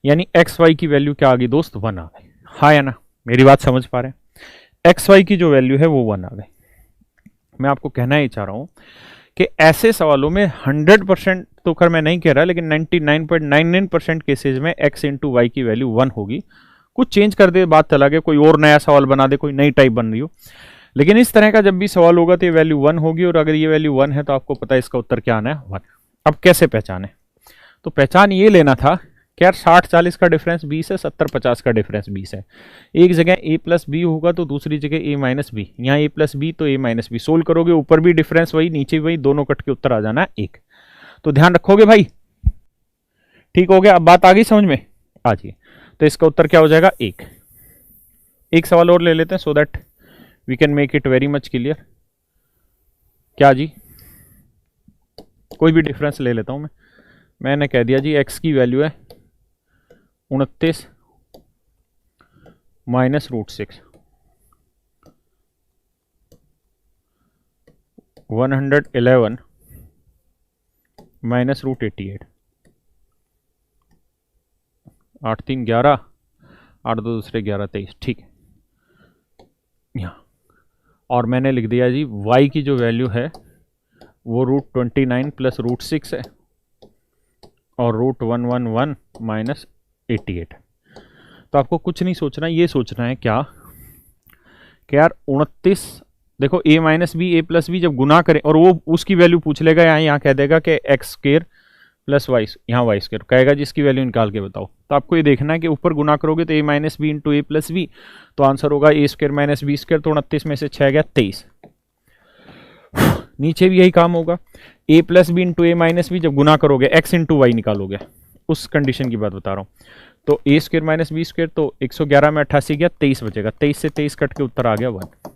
यानी एक्स वाई की वैल्यू क्या आ गई दोस्त? 1 आ गई। हाँ है ना, मेरी बात समझ पा रहे हैं? एक्स वाई की जो वैल्यू है वो 1 आ गई। मैं आपको कहना ही चाह रहा हूं कि ऐसे सवालों में 100% तो कर मैं नहीं कह रहा, लेकिन 99.99% केसेज में x इंटू वाई की वैल्यू 1 होगी। कुछ चेंज कर दे, बात चला गया, कोई और नया सवाल बना दे, कोई नई टाइप बन रही हो, लेकिन इस तरह का जब भी सवाल होगा तो ये वैल्यू 1 होगी। और अगर ये वैल्यू 1 है तो आपको पता है इसका उत्तर क्या आना है? 1। अब कैसे पहचाने? तो पहचान ये लेना था कि यार 60-40 का डिफरेंस 20 है, 70-50 का डिफरेंस 20 है। एक जगह a प्लस बी होगा तो दूसरी जगह a माइनस बी, यहाँ a प्लस बी तो a माइनस बी। सोल्व करोगे ऊपर भी डिफरेंस वही, नीचे भी वही, दोनों कट के उत्तर आ जाना है 1। तो ध्यान रखोगे भाई? ठीक हो गया? अब बात आ गई समझ में? आ जाइए। तो इसका उत्तर क्या हो जाएगा? 1। एक सवाल और ले लेते हैं so that we can make it very much clear. क्या जी? कोई भी डिफरेंस ले लेता हूं मैंने कह दिया जी x की वैल्यू है 29 माइनस रूट 6, 111 माइनस रूट 88, 8 3 11, 8 2 दूसरे 11 23। ठीक है, यहाँ और मैंने लिख दिया जी y की जो वैल्यू है वो रूट 29 प्लस रूट 6 है और रूट 111 माइनस 88। तो आपको कुछ नहीं सोचना, ये सोचना है क्या कि यार 29, देखो a minus b a plus b जब गुना करें और वो उसकी वैल्यू पूछ लेगा, यहाँ कह देगा कि एक्स स्क्र प्लस वाई, यहाँ वाई स्क्र कहेगा जिसकी वैल्यू निकाल के बताओ। तो आपको ये देखना है कि ऊपर गुना करोगे तो a minus b into a plus b, तो आंसर होगा a square minus b square. तो 29 में से 6 गया 23। नीचे भी यही काम होगा, a plus b into a minus b जब गुना करोगे x इंटू वाई निकालोगे, उस कंडीशन की बात बता रहा हूँ। तो ए स्क्र माइनस बी स्क्र, तो 111 में 88 गया 23 बचेगा, 23 से 23 कट के उत्तर आ गया 1।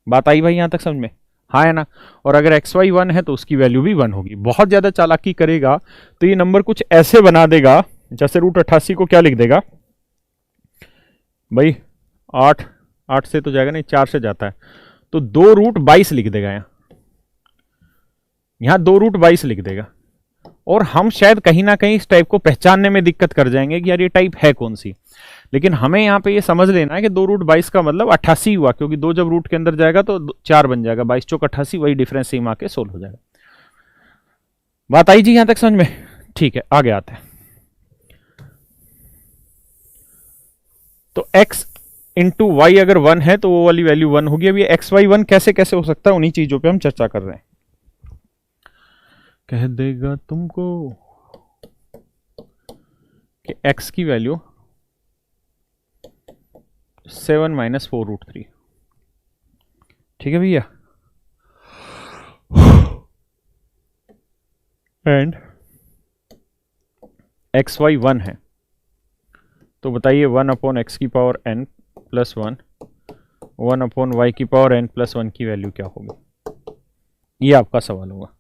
बात आई भाई यहाँ तक समझ में? हाँ है ना। और अगर एक्स वाई 1 है तो उसकी वैल्यू भी 1 होगी। बहुत ज्यादा चालाकी करेगा तो ये नंबर कुछ ऐसे बना देगा जैसे रूट 88 को क्या लिख देगा भाई, 8 से तो जाएगा नहीं, 4 से जाता है, तो 2 रूट 22 लिख देगा। यहाँ 2 रूट 22 लिख देगा। और हम शायद कहीं ना कहीं इस टाइप को पहचानने में दिक्कत कर जाएंगे कि यार ये टाइप है कौन सी। लेकिन हमें यहाँ पे ये समझ लेना है कि 2 रूट 22 का मतलब 88 हुआ, क्योंकि 2 जब रूट के अंदर जाएगा तो 4 बन जाएगा, 22 चौक 88, वही डिफरेंस सेम आके सोल्व हो जाएगा। बात आई जी यहाँ तक समझ में? ठीक है, आगे आते हैं। तो x इंटू वाई अगर 1 है तो वो वाली वैल्यू 1 होगी। अब ये एक्स वाई 1 कैसे कैसे हो सकता है, उन्हीं चीजों पे हम चर्चा कर रहे हैं। कह देगा तुमको कि x की वैल्यू 7 माइनस 4 रूट 3। ठीक है भैया। एंड एक्स वाई 1 है तो बताइए 1 अपॉन एक्स की power n plus 1, 1 upon y की पावर n प्लस 1 की वैल्यू क्या होगी? ये आपका सवाल होगा।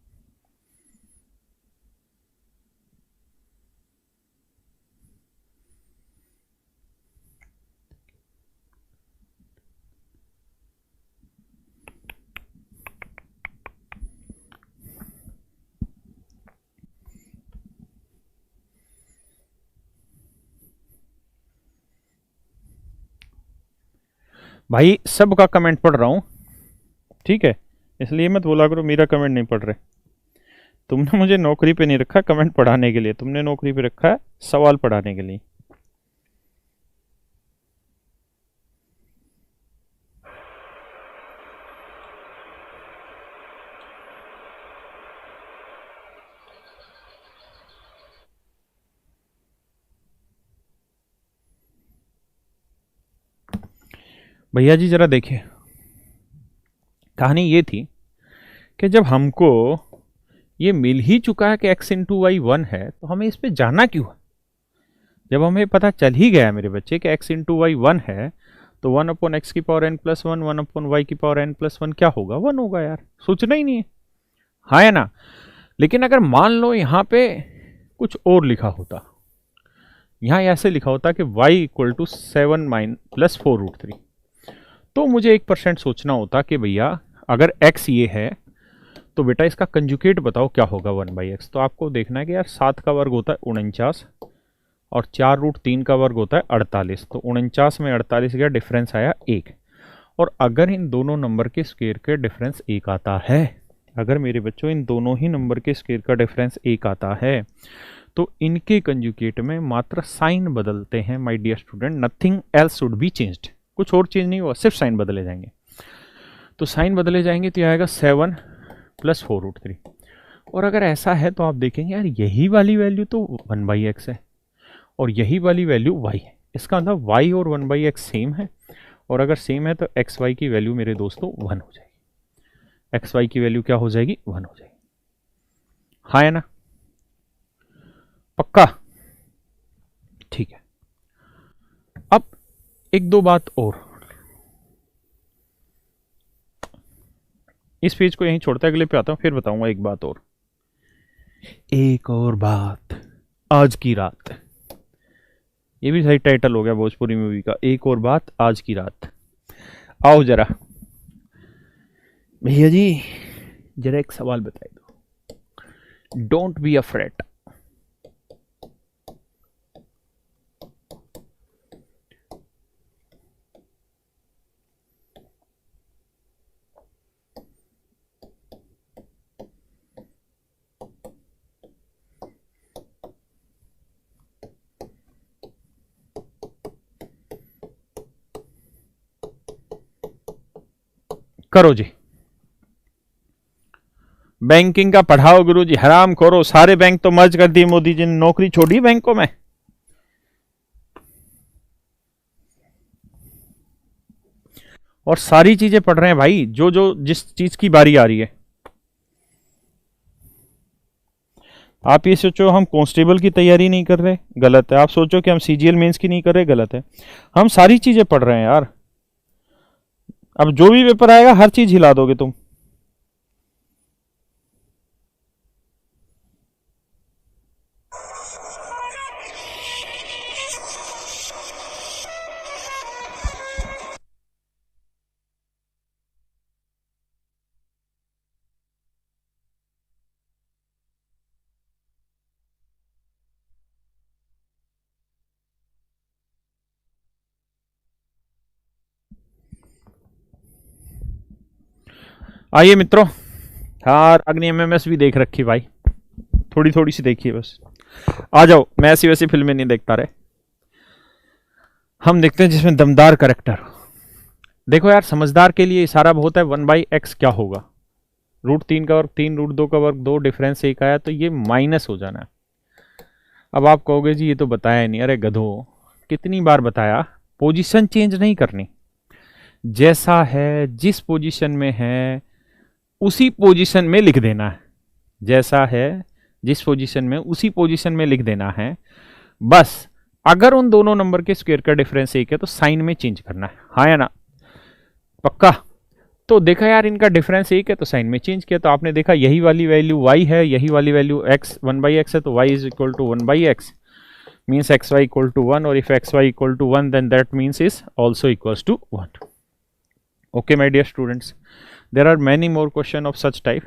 भाई सबका कमेंट पढ़ रहा हूं, ठीक है, इसलिए मत बोला करो मेरा कमेंट नहीं पढ़ रहे। तुमने मुझे नौकरी पे नहीं रखा कमेंट पढ़ाने के लिए, तुमने नौकरी पे रखा है सवाल पढ़ाने के लिए। भैया जी जरा देखिए, कहानी ये थी कि जब हमको ये मिल ही चुका है कि x इंटू वाई 1 है तो हमें इस पे जाना क्यों है? जब हमें पता चल ही गया मेरे बच्चे कि x इंटू वाई 1 है तो 1/x की पावर n प्लस 1, 1/y की पावर n प्लस 1 क्या होगा? 1 होगा यार, सोचना ही नहीं है, हाँ या ना? लेकिन अगर मान लो यहाँ पे कुछ और लिखा होता, यहाँ ऐसे लिखा होता कि y इक्वल टू 7 प्लस 4√3, तो मुझे 1% सोचना होता कि भैया अगर x ये है तो बेटा इसका कंजुकेट बताओ क्या होगा 1/x। तो आपको देखना है कि यार 7 का वर्ग होता है 49 और 4√3 का वर्ग होता है 48, तो 49 में 48 का डिफरेंस आया 1। और अगर इन दोनों नंबर के स्क्वायर के डिफरेंस 1 आता है, अगर मेरे बच्चों इन दोनों ही नंबर के स्क्वायर का डिफरेंस 1 आता है, तो इनके कंजुगेट में मात्र साइन बदलते हैं my dear student, nothing else should be changed. कुछ और चेंज नहीं हुआ, सिर्फ साइन बदले जाएंगे। तो साइन बदले जाएंगे तो आएगा 7 प्लस 4√3। और अगर ऐसा है तो आप देखेंगे यार यही वाली वैल्यू तो 1/x है और यही वाली वैल्यू y है, इसका मतलब y और 1/x सेम है। और अगर सेम है तो एक्स वाई की वैल्यू मेरे दोस्तों 1 हो जाएगी। एक्स वाई की वैल्यू क्या हो जाएगी? 1 हो जाएगी, हाँ है ना? पक्का? ठीक है। अब एक दो बात और, इस पेज को यहीं छोड़ता अगले पे आता हूं, फिर बताऊंगा एक बात और। एक और बात आज की रात, ये भी सही टाइटल हो गया भोजपुरी मूवी का, एक और बात आज की रात। आओ जरा भैया जी, जरा एक सवाल बताइए दो, डोंट बी अफ्रेड। करो जी, बैंकिंग का पढ़ाओ गुरु जी, हराम खोरो, सारे बैंक तो मर्ज कर दिए मोदी जी ने, नौकरी छोड़ी बैंकों में। और सारी चीजें पढ़ रहे हैं भाई, जो जो जिस चीज की बारी आ रही है। आप ये सोचो हम कांस्टेबल की तैयारी नहीं कर रहे, गलत है। आप सोचो कि हम सीजीएल मेंस की नहीं कर रहे, गलत है। हम सारी चीजें पढ़ रहे हैं यार। अब जो भी पेपर आएगा हर चीज हिला दोगे तुम। आइए मित्रों, यार अग्नि एमएमएस भी देख रखी भाई, थोड़ी थोड़ी सी देखिए बस। आ जाओ, मैं ऐसी वैसी फिल्में नहीं देखता रहे, हम देखते हैं जिसमें दमदार करेक्टर। देखो यार, समझदार के लिए इशारा बहुत है। 1/x क्या होगा? √3 का वर्ग 3, √2 का वर्ग 2, डिफरेंस 1 आया तो ये माइनस हो जाना है। अब आप कहोगे जी ये तो बताया नहीं। अरे गधो, कितनी बार बताया, पोजीशन चेंज नहीं करनी, जैसा है जिस पोजीशन में है उसी पोजीशन में लिख देना है। जैसा है जिस पोजीशन में उसी पोजीशन में लिख देना है बस। अगर उन दोनों नंबर के स्क्वायर का डिफरेंस 1 है तो साइन में चेंज करना है, हाँ या ना? पक्का? तो देखा यार, इनका डिफरेंस 1 है तो साइन में चेंज किया, तो आपने देखा यही वाली वैल्यू y है, यही वाली वैल्यू x 1/x है, तो y is equal to 1/x means xy equal to 1, और if xy equal to 1 then that means is also equals to 1। Okay my dear students, there are many more question of such type.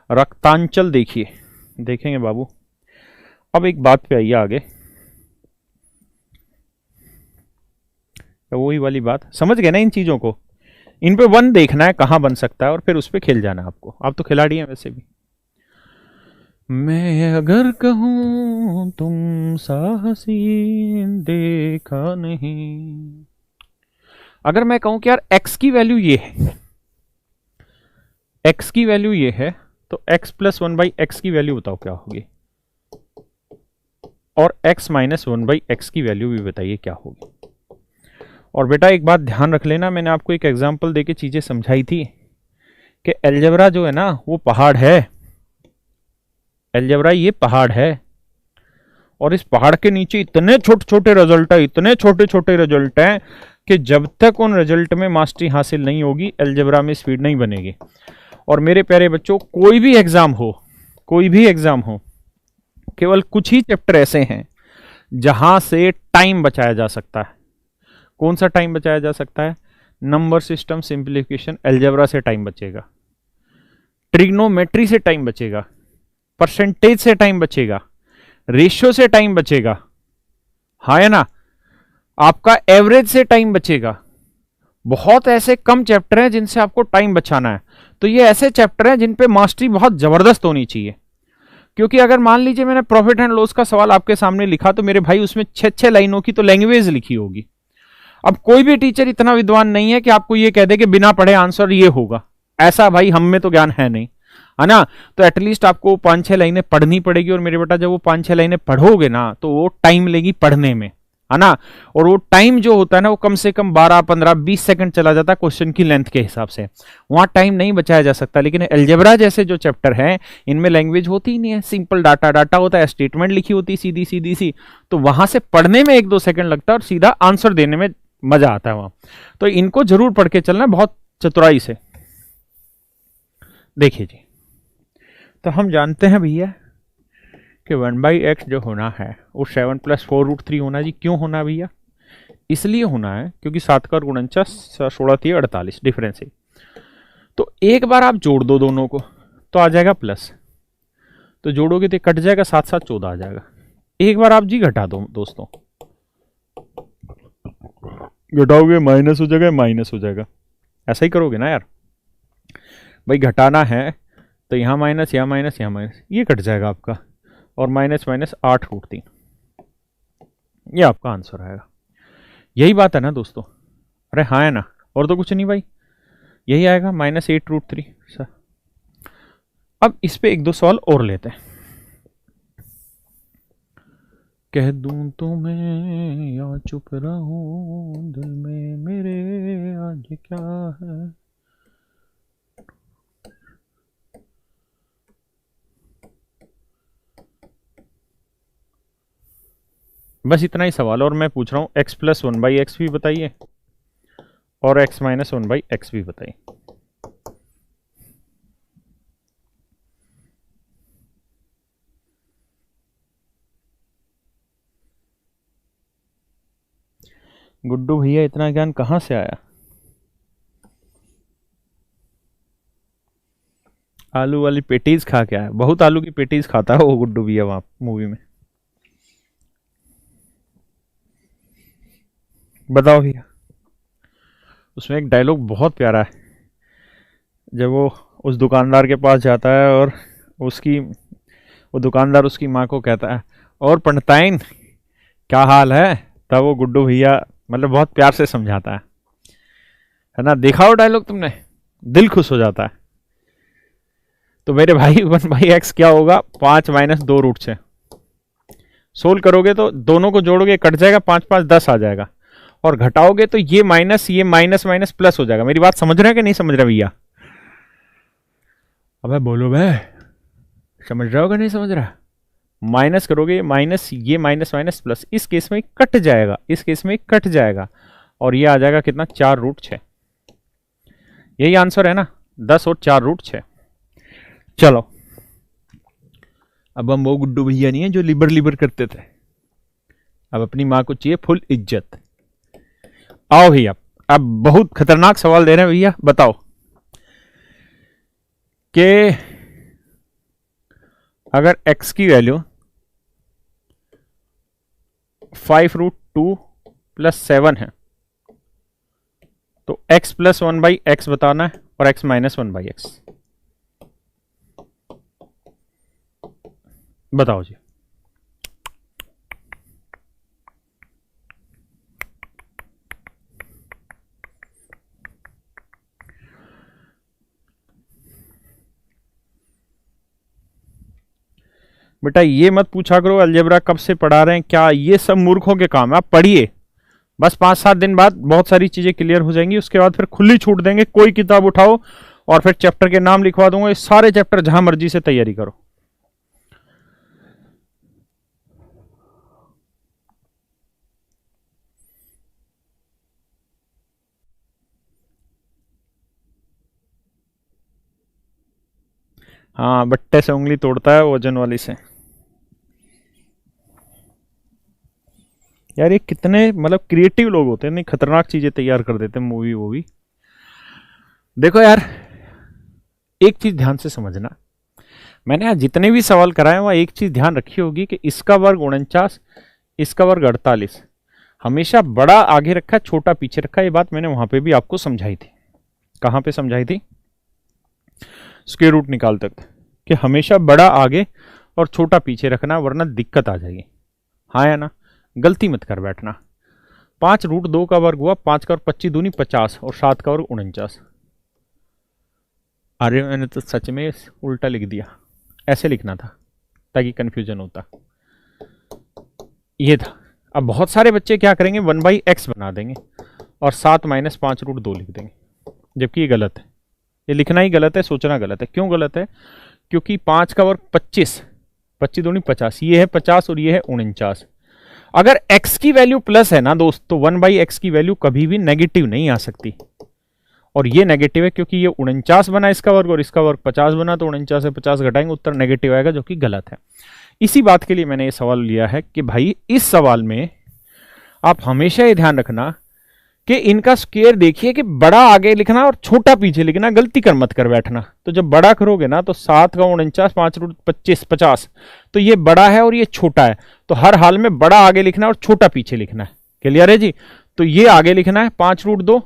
Raktanchal देखिए, देखेंगे बाबू। अब एक बात पे आइए आगे, वही वाली बात समझ गए ना इन चीजों को? इन पे 1 देखना है कहां बन सकता है और फिर उस पे खेल जाना है आपको। आप तो खिलाड़ी हैं वैसे भी। मैं अगर कहूं तुम सा हसीन देखा नहीं, अगर मैं कहूं कि यार x की वैल्यू ये है, x की वैल्यू ये है, तो x प्लस 1/x की वैल्यू बताओ क्या होगी, और x माइनस 1/x की वैल्यू भी बताइए क्या होगी। और बेटा एक बात ध्यान रख लेना, मैंने आपको एक एग्जांपल देके चीजें समझाई थी कि अलजेब्रा जो है ना वो पहाड़ है। अलजेब्रा ये पहाड़ है, और इस पहाड़ के नीचे इतने छोटे छोटे रिजल्ट है, इतने छोटे छोटे रिजल्ट हैं कि जब तक उन रिजल्ट में मास्टरी हासिल नहीं होगी अलजेब्रा में स्पीड नहीं बनेगी। और मेरे प्यारे बच्चों, कोई भी एग्जाम हो, कोई भी एग्जाम हो, केवल कुछ ही चैप्टर ऐसे हैं जहां से टाइम बचाया जा सकता है। कौन सा टाइम बचाया जा सकता है? नंबर सिस्टम, सिंप्लीफिकेशन, अलजेब्रा से टाइम बचेगा, ट्रिग्नोमेट्री से टाइम बचेगा, परसेंटेज से टाइम बचेगा, रेशियो से टाइम बचेगा, हाँ है ना, आपका एवरेज से टाइम बचेगा। बहुत ऐसे कम चैप्टर हैं जिनसे आपको टाइम बचाना है। तो ये ऐसे चैप्टर हैं जिन पे मास्टरी बहुत जबरदस्त होनी चाहिए। क्योंकि अगर मान लीजिए मैंने प्रॉफिट एंड लॉस का सवाल आपके सामने लिखा तो मेरे भाई उसमें 6 लाइनों की तो लैंग्वेज लिखी होगी। अब कोई भी टीचर इतना विद्वान नहीं है कि आपको ये कह दे कि बिना पढ़े आंसर ये होगा, ऐसा भाई हम में तो ज्ञान है नहीं, है ना। तो एटलीस्ट आपको 5-6 लाइनें पढ़नी पड़ेगी। और मेरे बेटा जब वो 5-6 लाइनें पढ़ोगे ना तो वो टाइम लेगी पढ़ने में, है ना। और वो टाइम जो होता है ना वो कम से कम 12, 15, 20 सेकंड चला जाता है क्वेश्चन की लेंथ के हिसाब से, वहां टाइम नहीं बचाया जा सकता। लेकिन अलजेब्रा जैसे जो चैप्टर हैं इनमें लैंग्वेज होती ही नहीं है, सिंपल डाटा डाटा होता है, स्टेटमेंट लिखी होती है सीधी सीधी सी, तो वहां से पढ़ने में 1-2 सेकंड लगता है और सीधा आंसर देने में मजा आता है वहां। तो इनको जरूर पढ़ के चलना बहुत चतुराई से। देखिए जी, तो हम जानते हैं भैया कि 1/x जो होना है वो 7 + 4√3 होना जी। क्यों होना भैया? इसलिए होना है क्योंकि 7 का गुणनचा 16 थी 48 डिफरेंस है। तो एक बार आप जोड़ दो दोनों को तो आ जाएगा प्लस, तो जोड़ोगे तो कट जाएगा, 7 7 14 आ जाएगा। एक बार आप जी घटा दो दोस्तों, घटाओगे माइनस हो जाएगा, माइनस हो जाएगा, ऐसा ही करोगे ना यार। भाई घटाना है तो यहां माइनस, यहां माइनस, यहां माइनस, ये कट जाएगा आपका, और माइनस माइनस 8√3, ये आपका आंसर आएगा। यही बात है ना दोस्तों? अरे हाँ है ना, और तो कुछ नहीं भाई, यही आएगा -8√3 सर। अब इस पे 1-2 सवाल और लेते हैं। कह दूं तुम्हें या चुप रहूं, दिल में मेरे आज क्या है। बस इतना ही सवाल, और मैं पूछ रहा हूं x + 1/x भी बताइए और x - 1/x भी बताइए। गुड्डू भैया इतना ज्ञान कहां से आया? आलू वाली पेटीज खा के आया, बहुत आलू की पेटीज खाता है वो गुड्डू भैया वहां मूवी में। बताओ भैया, उसमें एक डायलॉग बहुत प्यारा है, जब वो उस दुकानदार के पास जाता है और उसकी वो दुकानदार उसकी माँ को कहता है, और पंडिताइन क्या हाल है, तब वो गुड्डू भैया मतलब बहुत प्यार से समझाता है ना। देखा हो डायलॉग तुमने? दिल खुश हो जाता है। तो मेरे भाई 1/x क्या होगा? 5 - 2√6। सोल्व करोगे तो दोनों को जोड़ोगे कट जाएगा, 5 5 10 आ जाएगा, और घटाओगे तो ये माइनस, ये माइनस माइनस प्लस हो जाएगा। मेरी बात समझ रहे हैं कि नहीं समझ रहे भैया? अबे बोलो भाई, समझ रहे हो कि नहीं समझ रहा? माइनस करोगे माइनस, ये माइनस माइनस प्लस, इस केस में कट जाएगा, इस केस में कट जाएगा, और ये आ जाएगा कितना? 4√6। यही आंसर है ना, 10 और 4√6। चलो, अब हम वो गुड्डू भैया नहीं है जो लिबर लिबर करते थे, अब अपनी माँ को चाहिए फुल इज्जत। आओ भैया, अब बहुत खतरनाक सवाल दे रहे हैं भैया, बताओ कि अगर x की वैल्यू 5√2 + 7 है तो x + 1/x बताना है और x - 1/x बताओ जी। बेटा ये मत पूछा करो अलजेब्रा कब से पढ़ा रहे हैं क्या, ये सब मूर्खों के काम है। आप पढ़िए, बस 5-7 दिन बाद बहुत सारी चीजें क्लियर हो जाएंगी, उसके बाद फिर खुली छूट देंगे, कोई किताब उठाओ और फिर चैप्टर के नाम लिखवा दूंगा, ये सारे चैप्टर जहां मर्जी से तैयारी करो। हाँ, बट्टे से उंगली तोड़ता है, वजन वाली से। यार ये कितने मतलब क्रिएटिव लोग होते हैं, नहीं खतरनाक चीजें तैयार कर देते हैं, मूवी वो भी। देखो यार, एक चीज ध्यान से समझना, मैंने आज जितने भी सवाल कराए वहां एक चीज ध्यान रखी होगी कि इसका वर्ग 49, इसका वर्ग 48, हमेशा बड़ा आगे रखा छोटा पीछे रखा। ये बात मैंने वहां पे भी आपको समझाई थी। कहां पे समझाई थी? स्क्वायर रूट निकालते वक्त, कि हमेशा बड़ा आगे और छोटा पीछे रखना, वरना दिक्कत आ जाएगी। हाँ या ना? गलती मत कर बैठना। 5√2 का वर्ग हुआ 5 का वर्ग 25 दूनी 50 और 7 का वर्ग 49। अरे मैंने तो सच में उल्टा लिख दिया, ऐसे लिखना था ताकि कंफ्यूजन होता। ये था। अब बहुत सारे बच्चे क्या करेंगे, 1/x बना देंगे और 7 - 5√2 लिख देंगे, जबकि ये गलत है। ये लिखना ही गलत है, सोचना गलत है। क्यों गलत है? क्योंकि 5 का वर्ग 25, 25 दूनी 50, ये है 50 और ये है 49। अगर x की वैल्यू प्लस है ना दोस्त, तो 1/x की वैल्यू कभी भी नेगेटिव नहीं आ सकती। और ये नेगेटिव है क्योंकि ये 49 बना इसका वर्ग और इसका वर्ग 50 बना, तो 49 से 50 घटाएंगे, उत्तर नेगेटिव आएगा, जो कि गलत है। इसी बात के लिए मैंने ये सवाल लिया है कि भाई इस सवाल में आप हमेशा ये ध्यान रखना कि इनका स्क्वायर देखिए कि बड़ा आगे लिखना और छोटा पीछे लिखना, गलती कर मत कर बैठना। तो जब बड़ा करोगे ना, तो 7 का 49, 5√25 50, तो ये बड़ा है और ये छोटा है, तो हर हाल में बड़ा आगे लिखना और छोटा पीछे लिखना है। क्लियर है जी? तो ये आगे लिखना है 5√2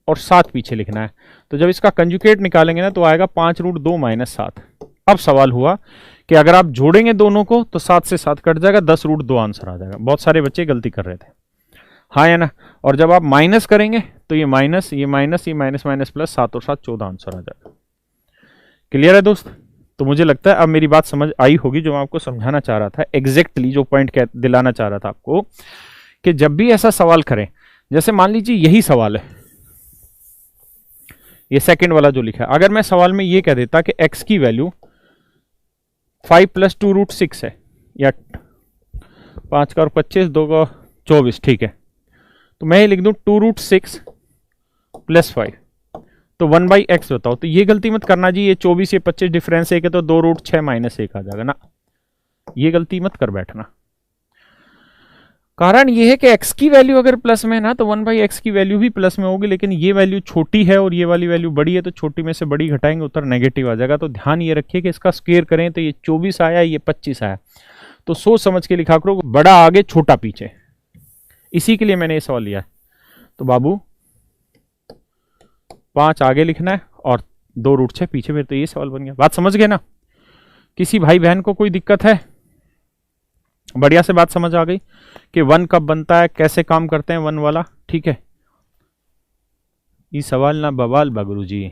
और 7 पीछे लिखना है। तो जब इसका कंजुगेट निकालेंगे ना, तो आएगा 5√2 - 7। अब सवाल हुआ कि अगर आप जोड़ेंगे दोनों को तो 7 से 7 कट जाएगा, 10√2 आंसर आ जाएगा। बहुत सारे बच्चे गलती कर रहे थे, हाँ या ना? और जब आप माइनस करेंगे तो ये माइनस, ये माइनस, ये माइनस माइनस प्लस, 7 और 7 14 आंसर आ जाएगा। क्लियर है दोस्त? तो मुझे लगता है अब मेरी बात समझ आई होगी, जो मैं आपको समझाना चाह रहा था, एग्जैक्टली जो पॉइंट दिलाना चाह रहा था आपको, कि जब भी ऐसा सवाल करें, जैसे मान लीजिए यही सवाल है, ये सेकंड वाला जो लिखा है, अगर मैं सवाल में ये कह देता कि x की वैल्यू 5 + 2√6 है, या 5 का और 25, 2 का 24, ठीक है, तो मैं ये लिख दूं 2√6 + 5, तो 1/x बताओ। तो ये गलती मत करना जी, ये 24 ये 25 डिफरेंस एक है, तो 2√6 - 1 आ जाएगा ना। ये गलती मत कर बैठना। कारण ये है कि x की वैल्यू अगर प्लस में है ना, तो 1/x की वैल्यू भी प्लस में होगी, लेकिन ये वैल्यू छोटी है और ये वाली वैल्यू बड़ी है, तो छोटी में से बड़ी घटाएंगे, उत्तर नेगेटिव आ जाएगा। तो ध्यान ये रखिए कि इसका स्क्वायर करें तो ये 24 आया, ये 25 आया, तो सोच समझ के लिखा करो, बड़ा आगे छोटा पीछे। इसी के लिए मैंने ये सवाल लिया है। तो बाबू 5 आगे लिखना है और 2√6 पीछे, फिर तो ये सवाल बन गया। बात समझ गए ना? किसी भाई बहन को कोई दिक्कत है? बढ़िया से बात समझ आ गई कि 1 कब बनता है, कैसे काम करते हैं 1 वाला, ठीक है? ये सवाल ना बवाल बगरू जी।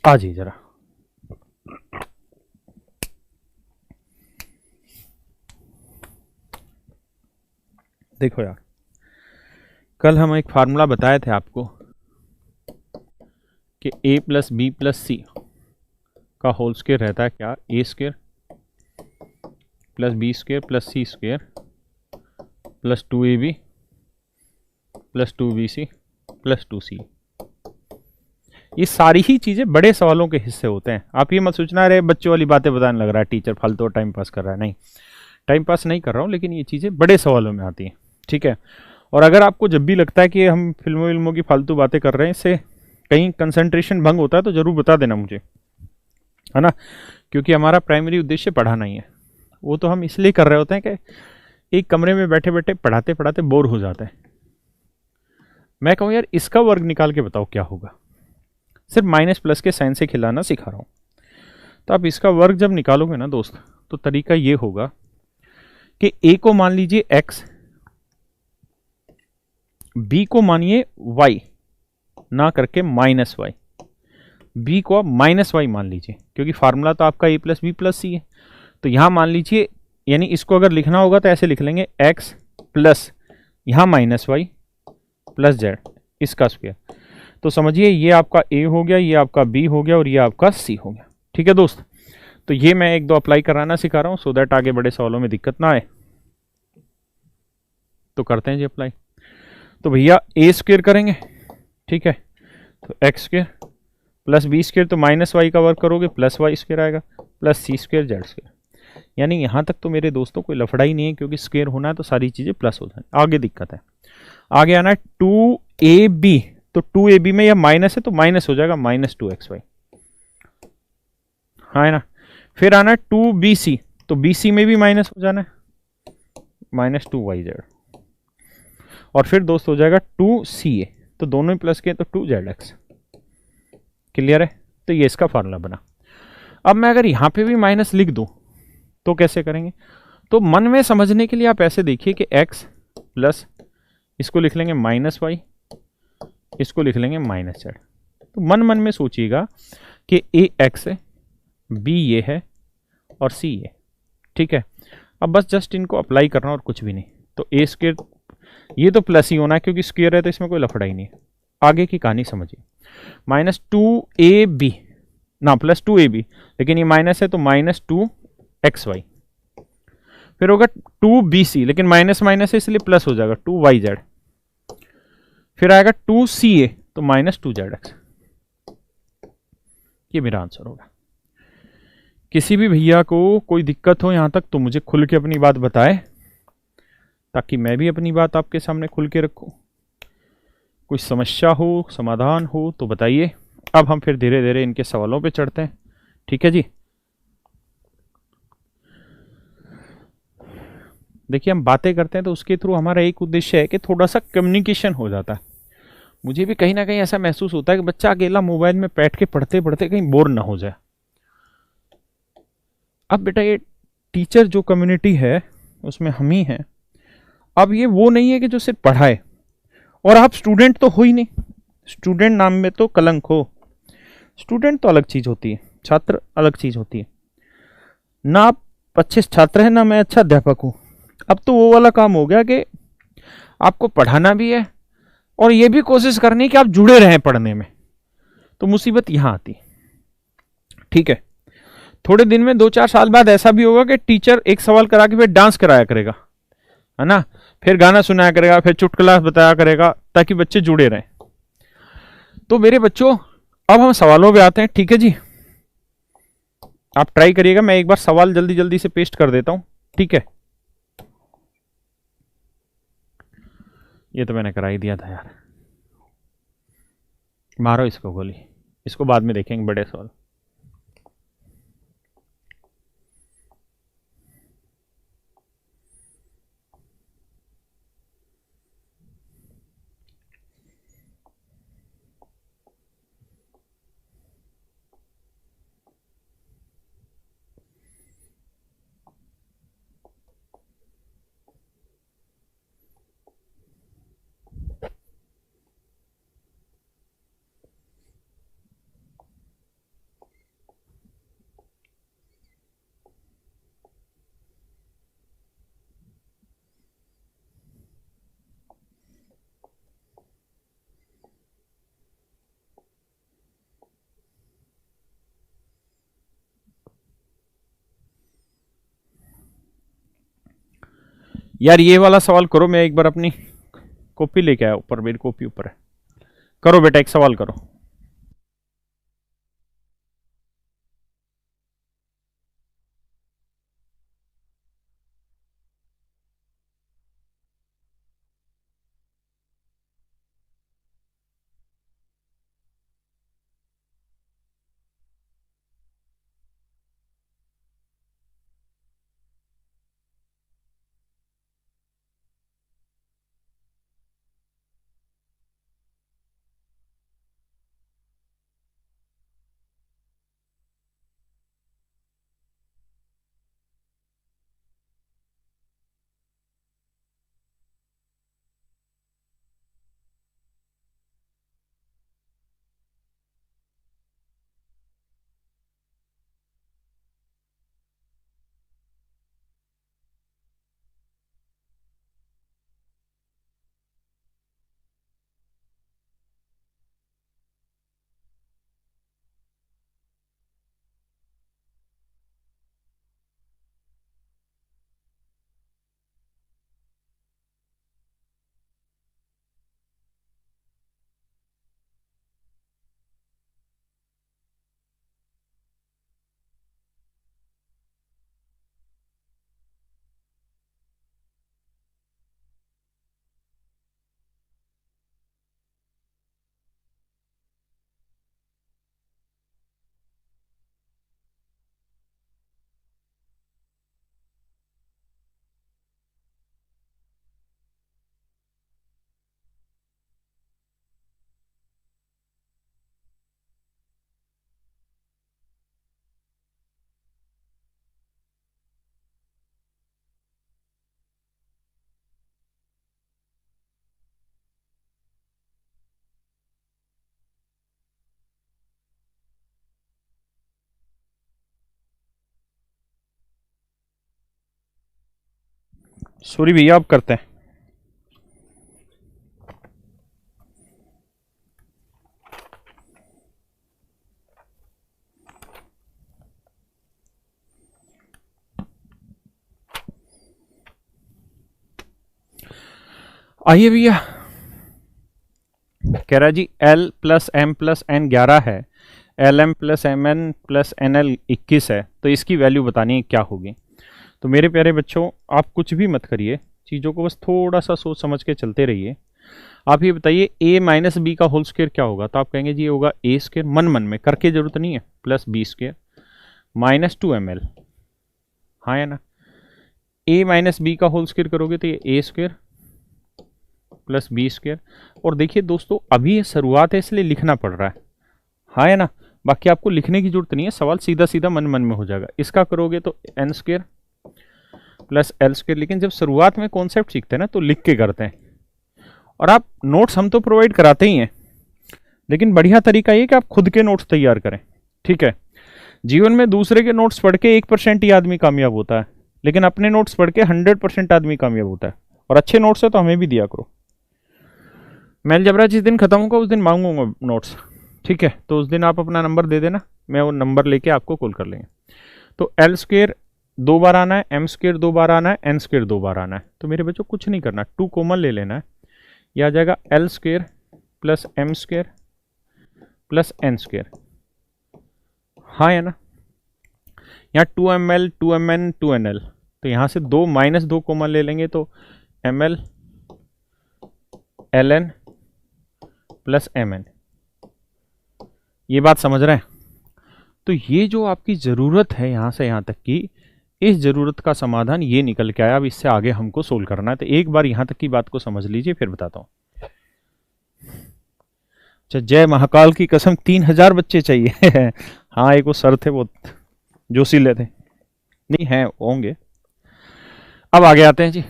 आ जी जरा, देखो यार, कल हम एक फार्मूला बताए थे आपको कि a + b + c का होल स्क्वायर रहता है क्या, a² + b² + c² + 2ab + 2bc + 2c। ये सारी ही चीजें बड़े सवालों के हिस्से होते हैं। आप ये मत सोचना अरे बच्चों वाली बातें बताने लग रहा है टीचर, फालतू टाइम पास कर रहा है। नहीं, टाइम पास नहीं कर रहा हूँ, लेकिन ये चीजें बड़े सवालों में आती हैं, ठीक है? और अगर आपको जब भी लगता है कि हम फिल्मों की फालतू बातें कर रहे हैं, इससे कहीं कंसंट्रेशन भंग होता है, तो जरूर बता देना मुझे, है ना? क्योंकि हमारा प्राइमरी उद्देश्य पढ़ाना ही है। वो तो हम इसलिए कर रहे होते हैं कि एक कमरे में बैठे बैठे पढ़ाते पढ़ाते बोर हो जाते हैं। मैं कहूँ यार इसका वर्ग निकाल के बताओ क्या होगा, सिर्फ माइनस प्लस के साइन से खिलाना सिखा रहा हूँ। तो आप इसका वर्ग जब निकालोगे ना दोस्त, तो तरीका ये होगा कि a को मान लीजिए x, b को मानिए y, ना करके -y, b को आप -y मान लीजिए, क्योंकि फार्मूला तो आपका a + b + c है। तो यहां मान लीजिए, यानी इसको अगर लिखना होगा तो ऐसे लिख लेंगे x प्लस यहां -y + z, इसका स्क्वायर। तो समझिए ये आपका a हो गया, ये आपका b हो गया और ये आपका c हो गया, ठीक है दोस्त? तो ये मैं 1-2 अप्लाई कराना सिखा रहा हूं, सो दैट आगे बड़े सवालों में दिक्कत ना आए। तो करते हैं जी अप्लाई। तो भैया ए स्क्वेयर करेंगे, ठीक है, तो x square plus B square, तो माइनस वाई का वर्क करोगे प्लस वाई स्क्वेयर आएगा, प्लस सी स्क्वेयर जेड स्क्वेयर। यानी यहां तक तो मेरे दोस्तों कोई लफड़ा ही नहीं है, क्योंकि स्क्वेयर होना है तो सारी चीजें प्लस हो जाए। आगे दिक्कत है, आगे आना है 2ab, तो 2ab में यह माइनस है तो माइनस हो जाएगा -2xy, हाँ है ना। फिर आना है 2bc, तो bc में भी माइनस हो जाना है -2yz, और फिर दोस्त हो जाएगा 2ca, तो दोनों ही प्लस के तो 2zx। क्लियर है, तो ये इसका फार्मूला बना। अब मैं अगर यहां पे भी माइनस लिख दूं तो कैसे करेंगे, तो मन में समझने के लिए आप ऐसे देखिए कि x प्लस इसको लिख लेंगे -y, इसको लिख लेंगे -z। तो मन मन में सोचिएगा कि a x है, b ये है और c ये, ठीक है। अब बस जस्ट इनको अप्लाई करना और कुछ भी नहीं। तो ए स्क्वेयर, ये तो प्लस ही होना है क्योंकि स्क्वेयर है, तो इसमें कोई लफड़ा ही नहीं है। आगे की कहानी समझिए, -2ab ना +2ab, लेकिन ये माइनस है तो -2xy, फिर होगा 2bc, लेकिन माइनस माइनस है इसलिए प्लस हो जाएगा 2yz, फिर आएगा 2ca, तो -2zx। ये मेरा आंसर होगा। किसी भी भैया को कोई दिक्कत हो यहां तक तो मुझे खुल के अपनी बात बताए, ताकि मैं भी अपनी बात आपके सामने खुल के रखूं। कोई समस्या हो, समाधान हो तो बताइए। अब हम फिर धीरे धीरे इनके सवालों पे चढ़ते हैं, ठीक है जी। देखिए हम बातें करते हैं तो उसके थ्रू हमारा एक उद्देश्य है कि थोड़ा सा कम्युनिकेशन हो जाता है। मुझे भी कहीं ना कहीं ऐसा महसूस होता है कि बच्चा अकेला मोबाइल में बैठ के पढ़ते पढ़ते कहीं बोर ना हो जाए। अब बेटा ये टीचर जो कम्युनिटी है उसमें हम ही हैं। अब ये वो नहीं है कि जो सिर्फ पढ़ाए, और आप स्टूडेंट तो हो ही नहीं, स्टूडेंट नाम में तो कलंक हो। स्टूडेंट तो अलग चीज होती है, छात्र अलग चीज होती है ना। आप अच्छे छात्र हैं ना मैं अच्छा अध्यापक हूं। अब तो वो वाला काम हो गया कि आपको पढ़ाना भी है और ये भी कोशिश करनी है कि आप जुड़े रहें पढ़ने में। तो मुसीबत यहां आती, ठीक है। थोड़े दिन में 2-4 साल बाद ऐसा भी होगा कि टीचर एक सवाल करा के फिर डांस कराया करेगा, है ना, फिर गाना सुनाया करेगा, फिर चुटकुला बताया करेगा, ताकि बच्चे जुड़े रहें। तो मेरे बच्चों अब हम सवालों पे आते हैं, ठीक है जी। आप ट्राई करिएगा, मैं एक बार सवाल जल्दी जल्दी से पेस्ट कर देता हूं, ठीक है। ये तो मैंने करा ही दिया था यार, मारो इसको गोली, इसको बाद में देखेंगे बड़े सवाल। यार ये वाला सवाल करो, मैं एक बार अपनी कॉपी लेके आया, ऊपर मेरी कॉपी ऊपर है। करो बेटा एक सवाल करो। सूरी भैया आप करते हैं। आइए भैया, कह रहा जी L plus m plus n 11 है, l m plus m n plus n l 21 है, तो इसकी वैल्यू बतानी है क्या होगी। तो मेरे प्यारे बच्चों, आप कुछ भी मत करिए, चीज़ों को बस थोड़ा सा सोच समझ के चलते रहिए। आप ये बताइए a माइनस बी का होल स्क्वायर क्या होगा, तो आप कहेंगे जी ये होगा a स्क्वायर, मन मन में करके जरूरत नहीं है, plus B square minus 2ml, हाँ या ना। a माइनस बी का होल स्क्वायर करोगे तो ये a square plus B square. और देखिए दोस्तों, अभी ये शुरुआत है इसलिए लिखना पड़ रहा है, हाँ या ना। बाकी आपको लिखने की जरूरत नहीं है, सवाल सीधा सीधा मन मन में हो जाएगा। इसका करोगे तो n square plus l square. लेकिन जब शुरुआत में कॉन्सेप्ट सीखते हैं ना तो लिख के करते हैं। और आप नोट्स हम तो प्रोवाइड कराते ही हैं, लेकिन बढ़िया तरीका ये कि आप खुद के नोट्स तैयार करें, ठीक है। जीवन में दूसरे के नोट्स पढ़ के 1% ही आदमी कामयाब होता है, लेकिन अपने नोट्स पढ़ के 100% आदमी कामयाब होता है। और अच्छे नोट्स है तो हमें भी दिया करो। मैं अलजबरा जिस दिन खत्म होगा उस दिन मांगूंगा नोट्स, ठीक है। तो उस दिन आप अपना नंबर दे देना, मैं वो नंबर लेके आपको कॉल कर लेंगे। तो एल स्क्वायर 2 बार आना है, एम स्क्वायर 2 बार आना है, एन स्क्वायर 2 बार आना है। तो मेरे बच्चों कुछ नहीं करना, 2 कॉमन ले लेना है, यह आ जाएगा l square plus m square plus n square, हाँ या ना। यहाँ 2ml 2mn 2nl, तो यहाँ से 2 माइनस 2 कॉमन ले लेंगे तो ml ln प्लस mn। ये बात समझ रहे हैं। तो ये जो आपकी ज़रूरत है यहाँ से यहाँ तक की, इस ज़रूरत का समाधान ये निकल के आया। अब इससे आगे हमको सोल्व करना है, तो एक बार यहाँ तक की बात को समझ लीजिए फिर बताता हूँ। अच्छा, जय महाकाल की कसम 3000 बच्चे चाहिए हाँ, एक वो सर थे वो जोशीले थे, नहीं है होंगे। अब आगे आते हैं जी,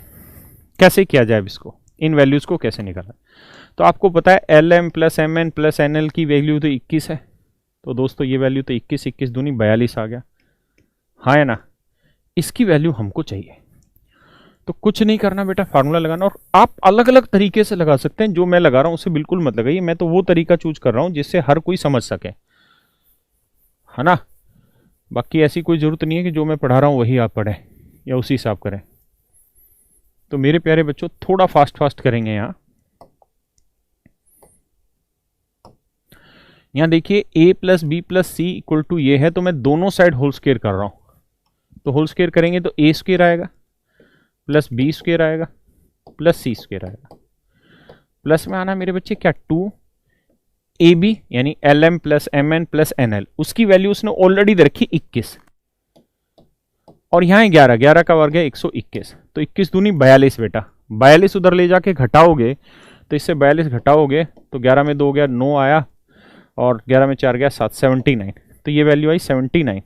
कैसे किया जाए इसको, इन वैल्यूज़ को कैसे निकाला। तो आपको पता है l m plus m n plus n l की वैल्यू तो 21 है। तो दोस्तों ये वैल्यू तो 21 21 दूनी 42 आ गया, हाँ है ना। इसकी वैल्यू हमको चाहिए, तो कुछ नहीं करना बेटा, फार्मूला लगाना। और आप अलग अलग तरीके से लगा सकते हैं, जो मैं लगा रहा हूं उससे बिल्कुल मत लगाइए। मैं तो वो तरीका चूज कर रहा हूं जिससे हर कोई समझ सके, है ना। बाकी ऐसी कोई जरूरत नहीं है कि जो मैं पढ़ा रहा हूं वही आप पढ़ें या उसी हिसाब करें। तो मेरे प्यारे बच्चों थोड़ा फास्ट फास्ट करेंगे। यहाँ देखिए a plus b plus c equal to ये है, तो मैं दोनों साइड होल स्क्वायर कर रहा हूं। तो होल स्क्वायर करेंगे तो a स्क्वायर आएगा प्लस बी स्क्वायर आएगा प्लस सी स्क्वायर आएगा। प्लस में आना मेरे बच्चे क्या, 2ab यानी l m plus m n plus n l, उसकी वैल्यू उसने ऑलरेडी दे रखी 21, और यहाँ 11 11 का वर्ग है 121, तो 21 दूनी 42 बेटा। 42 उधर ले जाके घटाओगे तो इससे 42 घटाओगे तो 11 में 2 गया 9 आया, और 11 में 4 गया 7, 79। तो ये वैल्यू आई 79,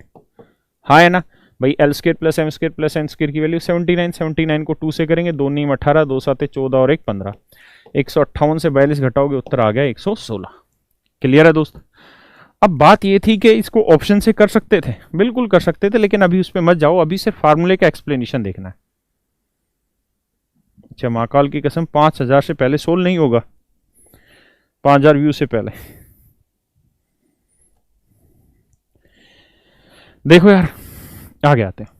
हाँ है ना भाई। L square plus m square plus n square की वैल्यू 79। 79 को 2 से करेंगे, 2 नीम 18, 2 7 14 और 1 15। 158 से 42 घटाओगे उत्तर आ गया 116। क्लियर है दोस्त। अब बात ये थी कि इसको ऑप्शन से कर सकते थे, बिल्कुल कर सकते थे, लेकिन अभी उस पर मत जाओ, अभी सिर्फ फार्मूले का एक्सप्लेनेशन देखना है। अच्छा, महाकाल की कसम 5000 से पहले सोल्व नहीं होगा, 5000 व्यू से पहले। देखो यार, आगे आते हैं।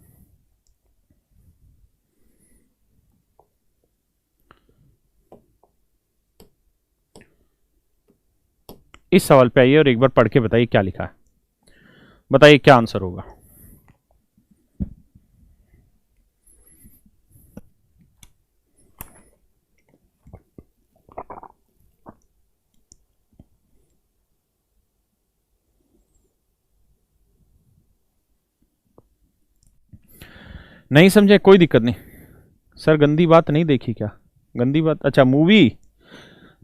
इस सवाल पे आइए और एक बार पढ़ के बताइए क्या लिखा है, बताइए क्या आंसर होगा। नहीं समझे कोई दिक्कत नहीं सर, गंदी बात नहीं देखी क्या, गंदी बात, अच्छा मूवी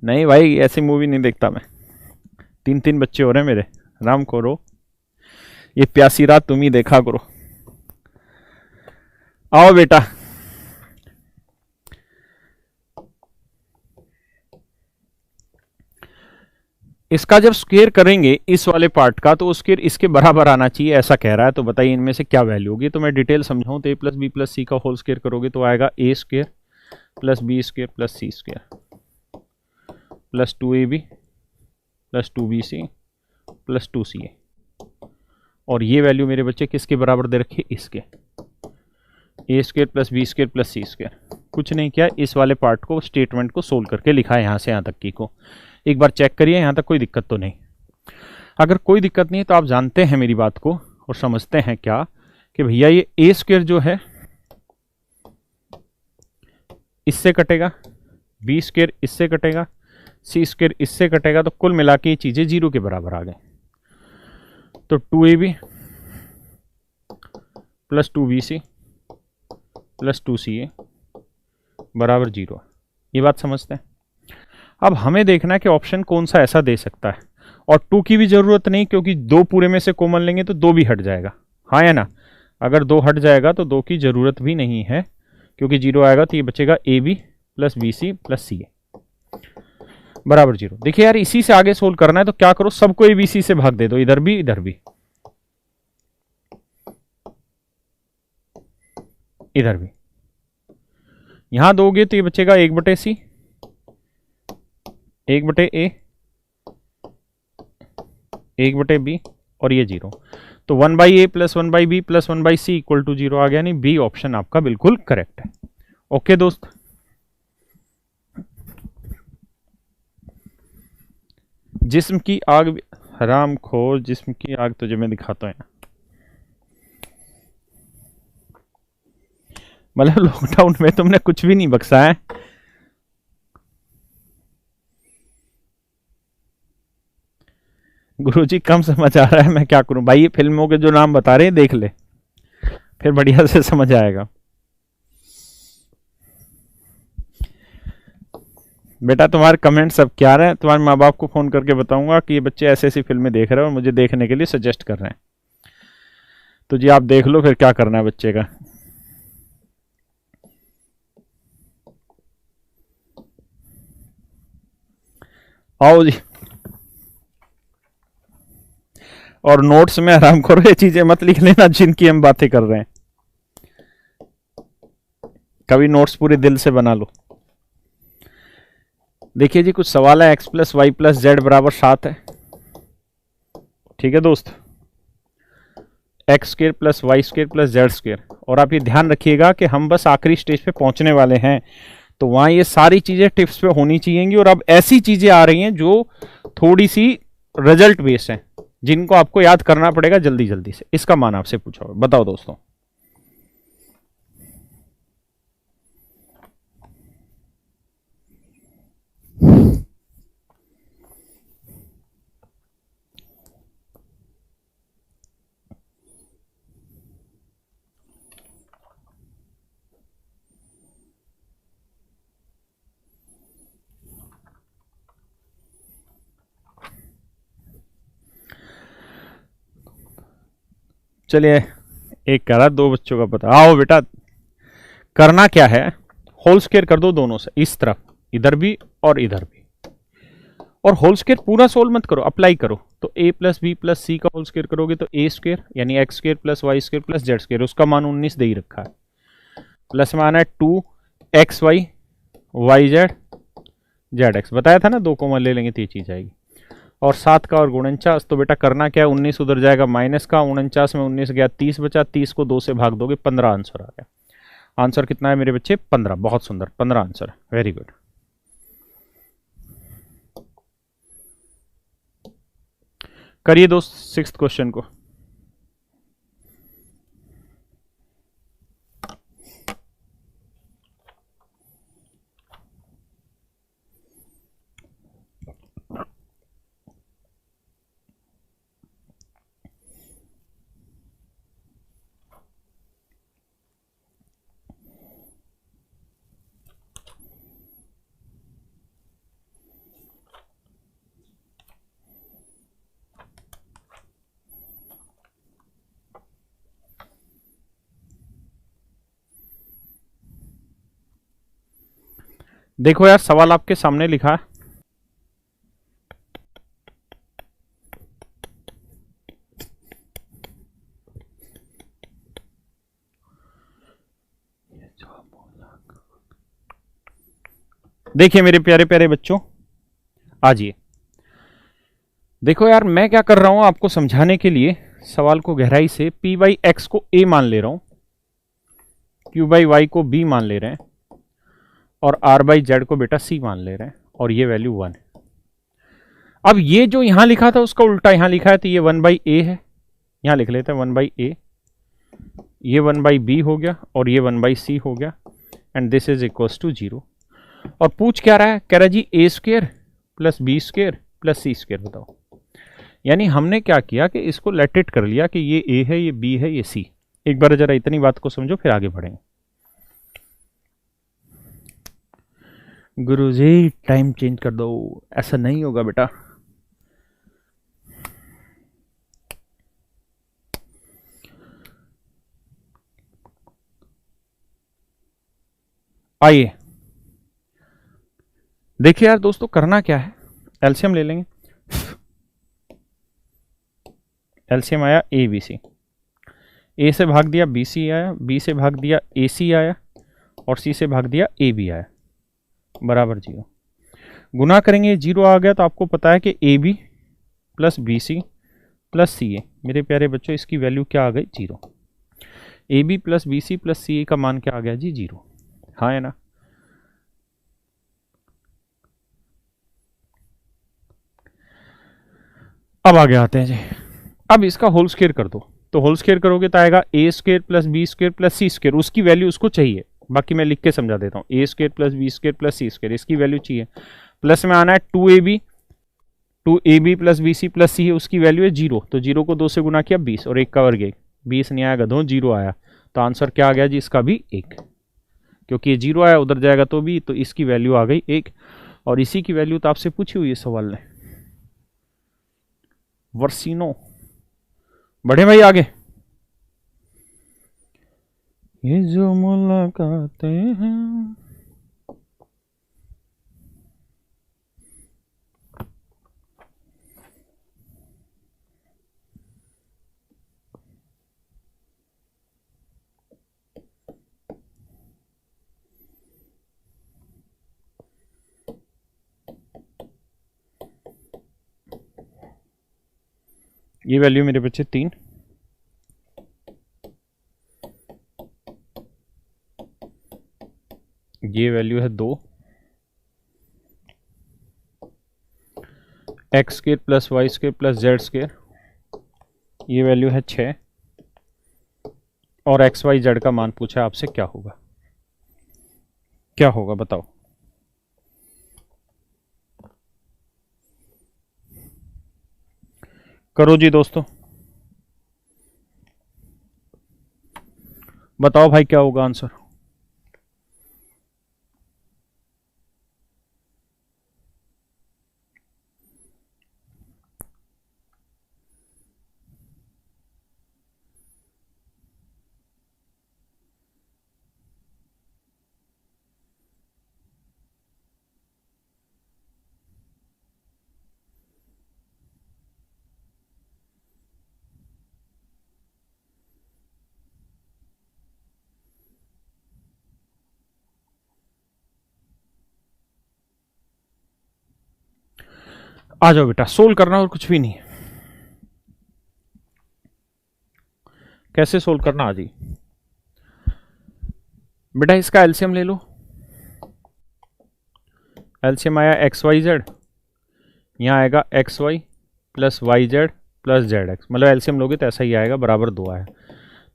नहीं भाई, ऐसी मूवी नहीं देखता मैं। 3 बच्चे हो रहे हैं मेरे, आराम करो, ये प्यासी रात तुम ही देखा करो। आओ बेटा, इसका जब स्क्वायर करेंगे इस वाले पार्ट का, तो वो स्क्वायर इसके बराबर आना चाहिए, ऐसा कह रहा है। तो बताइए इनमें से क्या वैल्यू होगी। तो मैं डिटेल समझाऊं तो a plus b plus c का होल स्क्वायर करोगे तो आएगा a square plus B square plus C square plus 2ab plus 2bc plus 2ca। और ये वैल्यू मेरे बच्चे किसके बराबर दे रखी है, इसके। A square plus B square plus C square. कुछ नहीं किया, इस वाले पार्ट को स्टेटमेंट को सोल्व करके लिखा है यहाँ से यहाँ तक की को। एक बार चेक करिए यहाँ तक कोई दिक्कत तो नहीं। अगर कोई दिक्कत नहीं है तो आप जानते हैं मेरी बात को और समझते हैं क्या कि भैया ये ए स्क्वायर जो है इससे कटेगा, बी स्क्वायर इससे कटेगा, सी स्क्वायर इससे कटेगा, तो कुल मिला के ये चीजें जीरो के बराबर आ गए। तो 2ab plus 2bc plus 2ca बराबर जीरो। ये बात समझते हैं। अब हमें देखना है कि ऑप्शन कौन सा ऐसा दे सकता है। और 2 की भी जरूरत नहीं, क्योंकि 2 पूरे में से कॉमन लेंगे तो 2 भी हट जाएगा, हाँ या ना। अगर 2 हट जाएगा तो 2 की जरूरत भी नहीं है, क्योंकि जीरो आएगा तो ये बचेगा ab plus bc plus ca बराबर जीरो। देखिए यार, इसी से आगे सोल्व करना है तो क्या करो, सबको abc से भाग दे दो, इधर भी इधर भी इधर भी। यहां दोगे तो ये बचेगा 1/c 1/a 1/b और ये जीरो। तो 1/a plus 1/b plus 1/c equal to zero आ गया, नहीं बी ऑप्शन आपका बिल्कुल करेक्ट है। ओके दोस्त, जिस्म की आग, हराम खोर, जिस्म की आग तुझे मैं दिखाता हूं। मतलब लॉकडाउन में तुमने कुछ भी नहीं बख्शा है। गुरुजी कम समझ आ रहा है, मैं क्या करूं भाई। ये फिल्मों के जो नाम बता रहे हैं देख ले, फिर बढ़िया से समझ आएगा। बेटा तुम्हारे कमेंट सब क्या रहे हैं, तुम्हारे माँ बाप को फोन करके बताऊंगा कि ये बच्चे ऐसी ऐसी फिल्में देख रहे हैं और मुझे देखने के लिए सजेस्ट कर रहे हैं। तो जी आप देख लो फिर क्या करना है बच्चे का। आओ जी, और नोट्स में आराम करो, ये चीजें मत लिख लेना जिनकी हम बातें कर रहे हैं। कभी नोट्स पूरे दिल से बना लो। देखिए जी, कुछ सवाल है। x plus y plus z बराबर 7 है, ठीक है दोस्त। X square plus Y square plus Z square. और आप ये ध्यान रखिएगा कि हम बस आखिरी स्टेज पे पहुंचने वाले हैं, तो वहां ये सारी चीजें टिप्स पे होनी चाहिए। और अब ऐसी चीजें आ रही हैं जो थोड़ी सी रिजल्ट बेस्ड हैं, जिनको आपको याद करना पड़ेगा जल्दी जल्दी से। इसका मान आपसे पूछा, बताओ दोस्तों। चलिए, एक करा, दो बच्चों का पता। आओ बेटा, करना क्या है, होल स्क्वायर कर दो दोनों से, इस तरफ इधर भी और इधर भी। और होल स्क्वायर पूरा सोल्व मत करो, अप्लाई करो। तो a plus b plus c का होल स्क्वायर करोगे तो a स्क्वायर यानी x square plus Y square plus Z square, उसका मान 19 दे ही रखा है। प्लस में आना है 2xy Y Z Z x, बताया था ना, 2 कॉमन ले लेंगे तो ये चीज आएगी। और 7 का और 49, तो बेटा करना क्या है, 19 उधर जाएगा माइनस का, 49 में 19 गया 30 बचा, 30 को 2 से भाग दोगे 15 आंसर आ गया। आंसर कितना है मेरे बच्चे, 15। बहुत सुंदर, 15 आंसर, वेरी गुड। करिए दोस्त 6th क्वेश्चन को। देखो यार, सवाल आपके सामने लिखा है। देखिए मेरे प्यारे प्यारे बच्चों, आजिए देखो यार, मैं क्या कर रहा हूं आपको समझाने के लिए सवाल को गहराई से, p बाई एक्स को a मान ले रहा हूं, q बाई वाई को b मान ले रहे हैं, और r बाई जेड को बेटा c मान ले रहे हैं, और ये वैल्यू 1 है। अब ये जो यहां लिखा था उसका उल्टा यहां लिखा है, तो ये 1 बाई ए है, यहां लिख लेते हैं 1 बाई ए, ये 1 बाई बी हो गया, और ये 1 बाई सी हो गया, and this is equals to 0। और पूछ क्या रहा है, कह रहा है जी A square plus B square plus C square बताओ। यानी हमने क्या किया कि इसको लेट इट कर लिया कि ये ए है, ये बी है, ये सी। एक बार जरा इतनी बात को समझो, फिर आगे बढ़ेंगे। गुरुजी टाइम चेंज कर दो, ऐसा नहीं होगा बेटा। आइए देखिए यार दोस्तों, करना क्या है, एलसीएम ले लेंगे। एलसीएम आया ए बी सी, ए से भाग दिया बी सी आया, बी से भाग दिया ए सी आया, और सी से भाग दिया ए बी आया, बराबर 0। गुना करेंगे 0 आ गया, तो आपको पता है कि A B plus B C plus C A, मेरे प्यारे बच्चों इसकी वैल्यू क्या आ गई 0। A B plus B C plus C A का मान क्या आ गया जी 0, हाँ है ना। अब आगे आते हैं जी, अब इसका होल स्क्वायर कर दो, तो होल स्क्वायर करोगे तो आएगा A square plus B square plus C square, उसकी वैल्यू उसको चाहिए, बाकी मैं लिख के समझा देता हूँ। A square plus B square plus C square, इसकी वैल्यू चाहिए, प्लस में आना है 2ab plus B C plus C है, उसकी वैल्यू है 0, तो 0 को 2 से गुना किया 20, और 1 का वर्ग 1, 20 नहीं आएगा, 2 0 आया, तो आंसर क्या आ गया जी इसका भी 1, क्योंकि ये 0 आया उधर जाएगा तो भी, तो इसकी वैल्यू आ गई 1। और इसी की वैल्यू तो आपसे पूछी हुई है सवाल ने, वर्सिनो। बढ़े भाई आगे, ये जो मुलाकातें हैं, ये वैल्यू मेरे बच्चे 3, ये वैल्यू है 2, x square plus Y square plus Z square, ये वैल्यू है 6, और एक्स वाई जेड का मान पूछा आपसे, क्या होगा, क्या होगा बताओ। करो जी दोस्तों, बताओ भाई क्या होगा आंसर। आ जाओ बेटा, सोल्व करना और कुछ भी नहीं है। कैसे सोल्व करना आ जी बेटा, इसका एलसीएम ले लो। एलसीएम आया एक्स वाई जेड, यहाँ आएगा x Y plus Y Z plus Z x, मतलब एलसीएम लोगे तो ऐसा ही आएगा, बराबर 2 आया।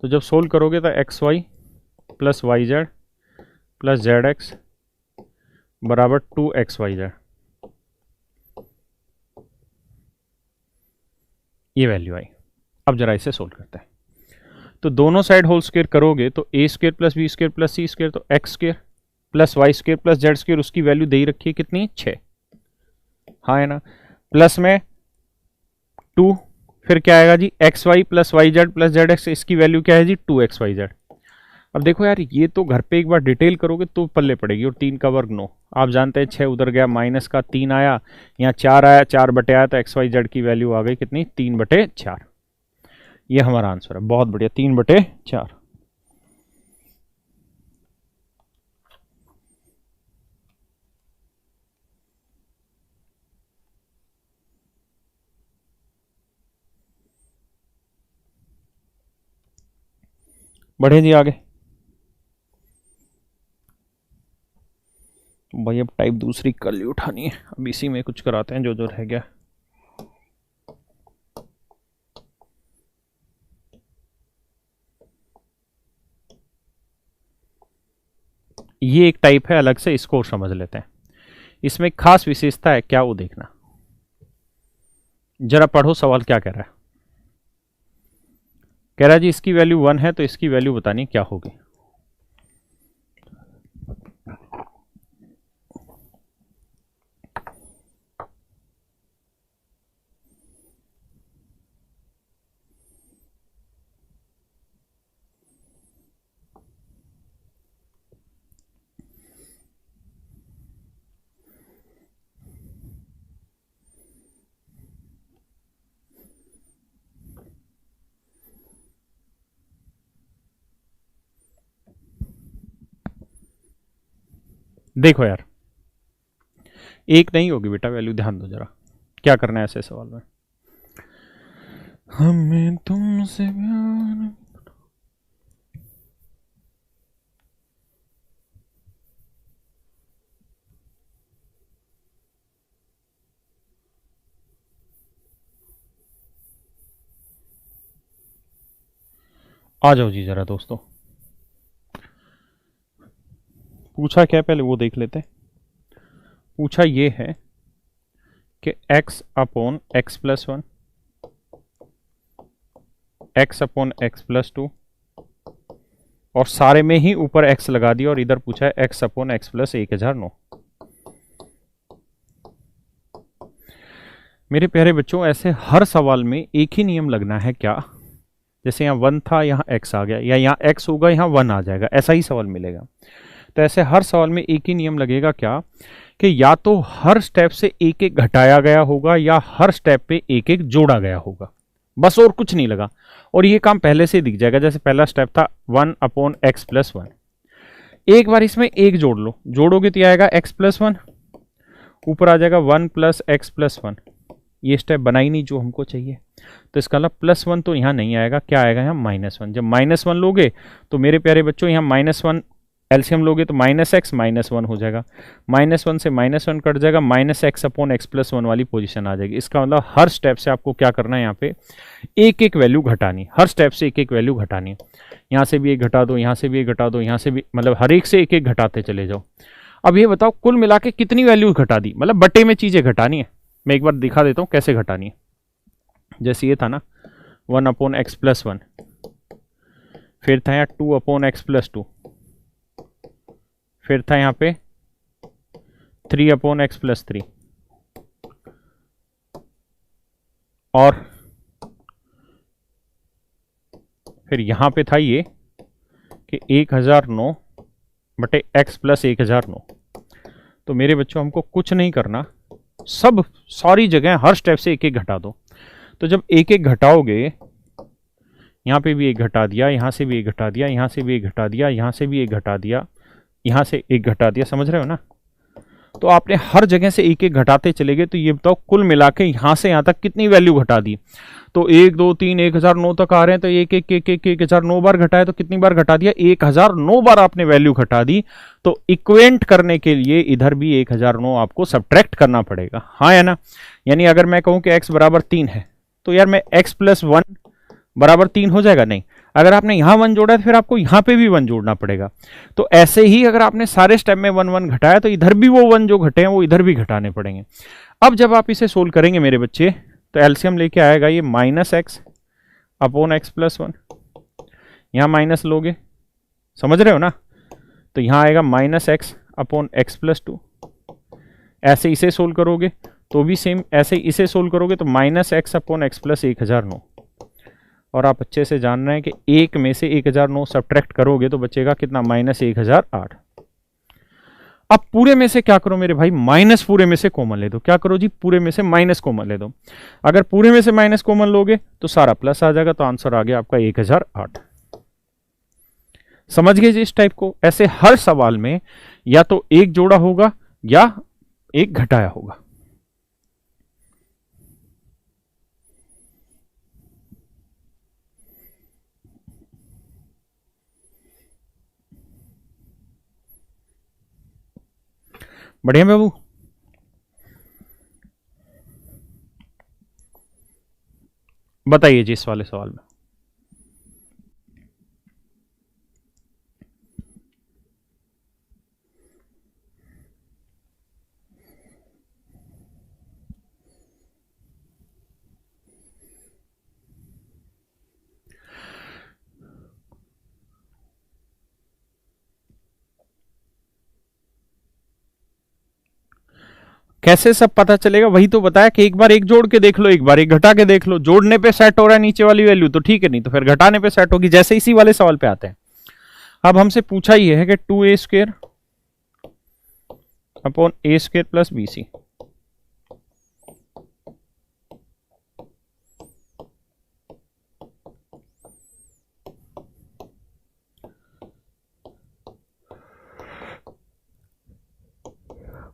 तो जब सोल्व करोगे तो x Y plus Y Z plus Z x बराबर 2 XY जेड, ये वैल्यू आई। अब जरा इसे सोल्व करते हैं, तो दोनों साइड होल स्क्वायर करोगे तो A square plus B square plus C square, तो X square plus Y square plus Z square, उसकी वैल्यू दे ही रखी है कितनी 6, हाँ है ना। प्लस में 2, फिर क्या आएगा जी X Y plus Y Z plus Z X, इसकी वैल्यू क्या है जी 2XY जेड। अब देखो यार, ये तो घर पे एक बार डिटेल करोगे तो पल्ले पड़ेगी, और 3 का वर्ग 9, आप जानते हैं 6 उधर गया, माइनस का 3 आया, यहाँ 4 आया, 4 बटे आया, तो XY जेड की वैल्यू आ गई कितनी 3/4। ये हमारा आंसर है, बहुत बढ़िया, 3/4। बढ़े जी आगे। भाई अब टाइप दूसरी कर ली उठानी है, अब इसी में कुछ कराते हैं जो जो रह गया। ये एक टाइप है अलग से, इसको समझ लेते हैं। इसमें एक खास विशेषता है, क्या वो देखना। जरा पढ़ो सवाल क्या कह रहा है। कह रहा है जी इसकी वैल्यू 1 है तो इसकी वैल्यू बतानी क्या होगी। देखो यार, एक नहीं होगी बेटा वैल्यू, ध्यान दो जरा क्या करना है ऐसे सवाल में। हमें तुमसे प्यार। आ जाओ जी जरा दोस्तों, पूछा क्या पहले वो देख लेते हैं। पूछा ये है कि x upon x plus 1, x upon x plus 2, और सारे में ही ऊपर x लगा दिया, और इधर पूछा है x अपॉन एक्स प्लस 1009। मेरे प्यारे बच्चों, ऐसे हर सवाल में एक ही नियम लगना है क्या, जैसे यहाँ 1 था यहाँ x आ गया, या यहाँ x होगा यहाँ 1 आ जाएगा, ऐसा ही सवाल मिलेगा। तो ऐसे हर सवाल में एक ही नियम लगेगा क्या, कि या तो हर स्टेप से एक एक घटाया गया होगा या हर स्टेप पे एक एक जोड़ा गया होगा, बस और कुछ नहीं लगा। और ये काम पहले से दिख जाएगा, जैसे पहला स्टेप था 1 अपॉन एक्स प्लस 1। एक बार इसमें एक जोड़ लो, जोड़ोगे तो आएगा x प्लस 1, ऊपर आ जाएगा 1 प्लस एक्स प्लस 1। ये स्टेप बना ही नहीं जो हमको चाहिए, तो इसका मतलब +1 तो यहाँ नहीं आएगा, क्या आएगा यहाँ -1। जब -1 लोगे तो मेरे प्यारे बच्चों यहाँ -1 एलसीएम लोगे तो -x -1 हो जाएगा, -1 से -1 कट जाएगा, -x अपॉन एक्स प्लस 1 वाली पोजीशन आ जाएगी। इसका मतलब हर स्टेप से आपको क्या करना है, यहाँ पे एक एक वैल्यू घटानी, हर स्टेप से एक एक वैल्यू घटानी। यहाँ से भी एक घटा दो, यहाँ से भी एक घटा दो, यहाँ से भी, मतलब हर एक से एक एक घटाते चले जाओ। अब ये बताओ कुल मिला के कितनी वैल्यू घटा दी, मतलब बटे में चीजें घटानी है। मैं एक बार दिखा देता हूँ कैसे घटानी है। जैसे ये था ना 1 अपॉन एक्स प्लस 1, फिर था यहाँ 2 अपॉन एक्स प्लस 2, फिर था यहाँ पे 3 अपॉन एक्स प्लस 3, और फिर यहाँ पे था ये कि 1009 बटे एक्स प्लस 1009। तो मेरे बच्चों हमको कुछ नहीं करना, सब सारी जगह हर स्टेप से एक एक घटा दो। तो जब एक एक घटाओगे, यहाँ पे भी एक घटा दिया, यहाँ से भी एक घटा दिया, यहाँ से भी एक घटा दिया, यहाँ से भी एक घटा दिया, यहाँ से एक घटा दिया, समझ रहे हो ना। तो आपने हर जगह से एक एक घटाते चले गए, तो ये बताओ कुल मिला के यहाँ से यहाँ तक कितनी वैल्यू घटा दी। तो 1 2 3 1009 तक आ रहे हैं, तो एक एक एक एक 1009 बार घटाया, तो कितनी बार घटा दिया, 1009 बार आपने वैल्यू घटा दी। तो इक्वेंट करने के लिए इधर भी 1009 आपको सब्ट्रैक्ट करना पड़ेगा, हाँ या ना। यानी अगर मैं कहूं कि x बराबर 3 है, तो यार मैं x प्लस 1 बराबर 3 हो जाएगा, नहीं। अगर आपने यहां 1 जोड़ा है तो फिर आपको यहां पे भी 1 जोड़ना पड़ेगा। तो ऐसे ही अगर आपने सारे स्टेप में 1 1 घटाया, तो इधर भी वो 1 जो घटे हैं वो इधर भी घटाने पड़ेंगे। अब जब आप इसे सोल्व करेंगे मेरे बच्चे, तो एलसीएम लेके आएगा ये -x अपॉन एक्स प्लस 1, यहां माइनस लोगे, समझ रहे हो ना। तो यहां आएगा -x अपॉन एक्स प्लस 2। ऐसे इसे सोल्व करोगे तो भी सेम, ऐसे इसे सोल्व करोगे तो -x अपॉन एक्स प्लस 1009। और आप अच्छे से जान रहे हैं कि एक में से 1009 सब्ट्रैक्ट करोगे तो बचेगा कितना, -1008। अब पूरे में से क्या करो मेरे भाई, माइनस पूरे में से कॉमन ले दो। क्या करो जी, पूरे में से माइनस कॉमन ले दो। अगर पूरे में से माइनस कॉमन लोगे तो सारा प्लस आ जाएगा, तो आंसर आ गया आपका 1008। समझ गए जी इस टाइप को। ऐसे हर सवाल में या तो एक जोड़ा होगा या एक घटाया होगा। बढ़िया बाबू, बताइए जी इस वाले सवाल में। कैसे सब पता चलेगा? वही तो बताया कि एक बार एक जोड़ के देख लो, एक बार एक घटा के देख लो। जोड़ने पे सेट हो रहा है नीचे वाली वैल्यू तो ठीक है, नहीं तो फिर घटाने पे सेट होगी। जैसे इसी वाले सवाल पे आते हैं। अब हमसे पूछा ये है कि 2a² upon a² plus bc,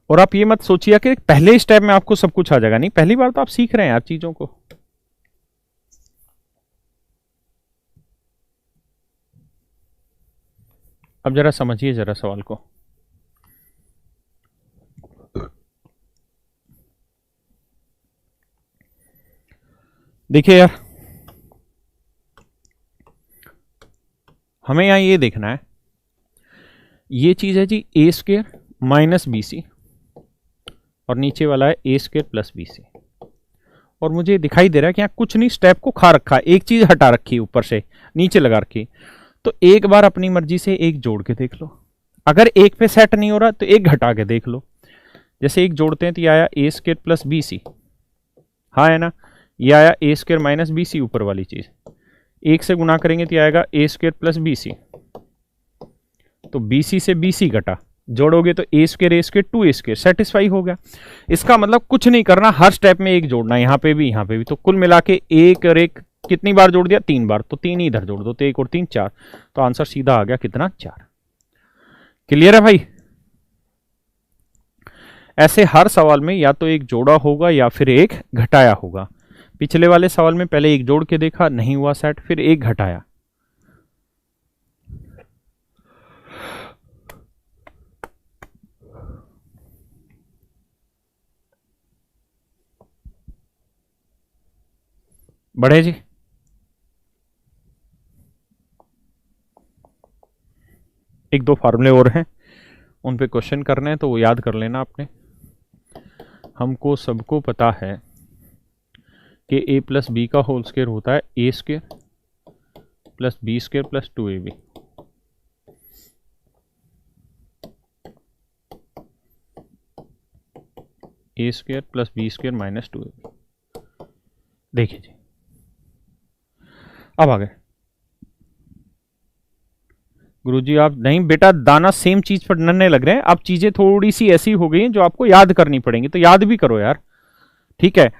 और आप ये मत सोचिए कि पहले स्टेप में आपको सब कुछ आ जाएगा। नहीं, पहली बार तो आप सीख रहे हैं यार चीजों को। अब जरा समझिए जरा सवाल को। देखिए यार, हमें यहां ये देखना है, ये चीज है जी a² माइनस bc और नीचे वाला है a² प्लस bc। और मुझे दिखाई दे रहा है कि यहां कुछ नहीं, स्टेप को खा रखा है, एक चीज हटा रखी है ऊपर से नीचे लगा रखी। तो एक बार अपनी मर्जी से एक जोड़ के देख लो। अगर एक पे सेट नहीं हो रहा तो एक घटा के देख लो। जैसे एक जोड़ते हैं तो ये आया a² प्लस bc, हाँ है ना। ये आया a² माइनस bc, ऊपर वाली चीज। एक से गुना करेंगे तो आएगा a² प्लस bc, तो bc से bc घटा, जोड़ोगे तो a² 2a², सेटिस्फाई हो गया। इसका मतलब कुछ नहीं करना, हर स्टेप में एक जोड़ना, यहां पे भी यहां पे भी। तो कुल मिला के एक और एक कितनी बार जोड़ दिया? 3 बार, तो 3 ही इधर जोड़ दो, तो 1 और 3 4। तो आंसर सीधा आ गया कितना? 4। क्लियर है भाई? ऐसे हर सवाल में या तो एक जोड़ा होगा या फिर एक घटाया होगा। पिछले वाले सवाल में पहले एक जोड़ के देखा, नहीं हुआ सेट, फिर एक घटाया। बढ़े जी। एक दो फार्मूले और हैं, उन पे क्वेश्चन करने हैं तो वो याद कर लेना आपने। हमको सबको पता है कि a प्लस बी का होल स्क्वायर होता है a² plus b² plus 2ab। a² plus b² minus 2ab। देखिए जी, अब आ गए। गुरुजी आप नहीं बेटा, दाना सेम चीज पर नन्हे लग रहे हैं। अब चीजें थोड़ी सी ऐसी हो गई हैं जो आपको याद करनी पड़ेंगी, तो याद भी करो यार, ठीक है।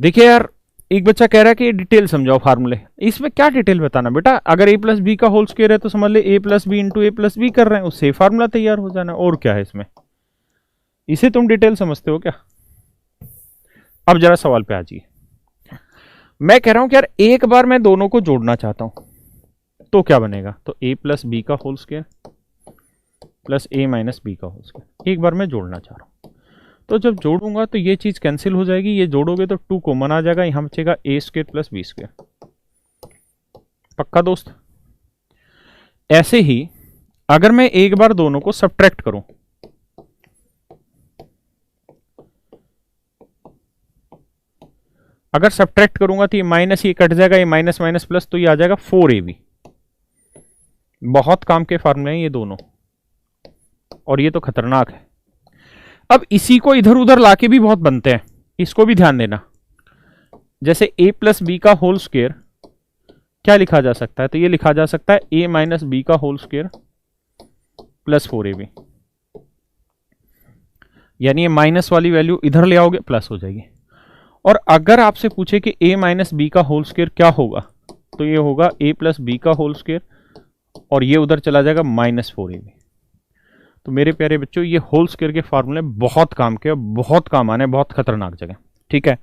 देखिए यार, एक बच्चा कह रहा है कि डिटेल समझाओ फार्मूले। इसमें क्या डिटेल बताना बेटा? अगर a प्लस बी का होल स्क्वायर है तो समझ ले a plus b into a plus b कर रहे हैं, उससे फार्मूला तैयार हो जाना। और क्या है इसमें? इसे तुम डिटेल समझते हो क्या? अब जरा सवाल पे आ जाइए। मैं कह रहा हूं कि यार एक बार मैं दोनों को जोड़ना चाहता हूं, तो क्या बनेगा? तो a प्लस बी का whole square plus a minus b का होल स्क्वायर। एक बार मैं जोड़ना चाह रहा हूं, तो जब जोड़ूंगा तो ये चीज कैंसिल हो जाएगी। ये जोड़ोगे तो 2 कॉमन आ जाएगा, यहां बचेगा a² प्लस b²। पक्का दोस्त? ऐसे ही अगर मैं एक बार दोनों को सब्ट्रैक्ट करूं, अगर सब्ट्रैक्ट करूंगा तो ये माइनस ये कट जाएगा, ये माइनस माइनस प्लस, तो ये आ जाएगा 4ab। बहुत काम के फार्मूले हैं ये दोनों, और ये तो खतरनाक है। अब इसी को इधर उधर लाके भी बहुत बनते हैं, इसको भी ध्यान देना। जैसे a प्लस बी का होल स्क्वायर क्या लिखा जा सकता है? तो ये लिखा जा सकता है a माइनस बी का होल स्क्वायर प्लस 4ab। यानी ये माइनस वाली वैल्यू इधर ले आओगे प्लस हो जाएगी। और अगर आपसे पूछे कि a माइनस बी का होल स्क्वायर क्या होगा, तो ये होगा a प्लस बी का होल स्क्वायर, और ये उधर चला जाएगा माइनस 4ab। तो मेरे प्यारे बच्चों, ये होल स्क्वायर के फार्मूले बहुत काम के, बहुत काम आने, बहुत खतरनाक जगह, ठीक है।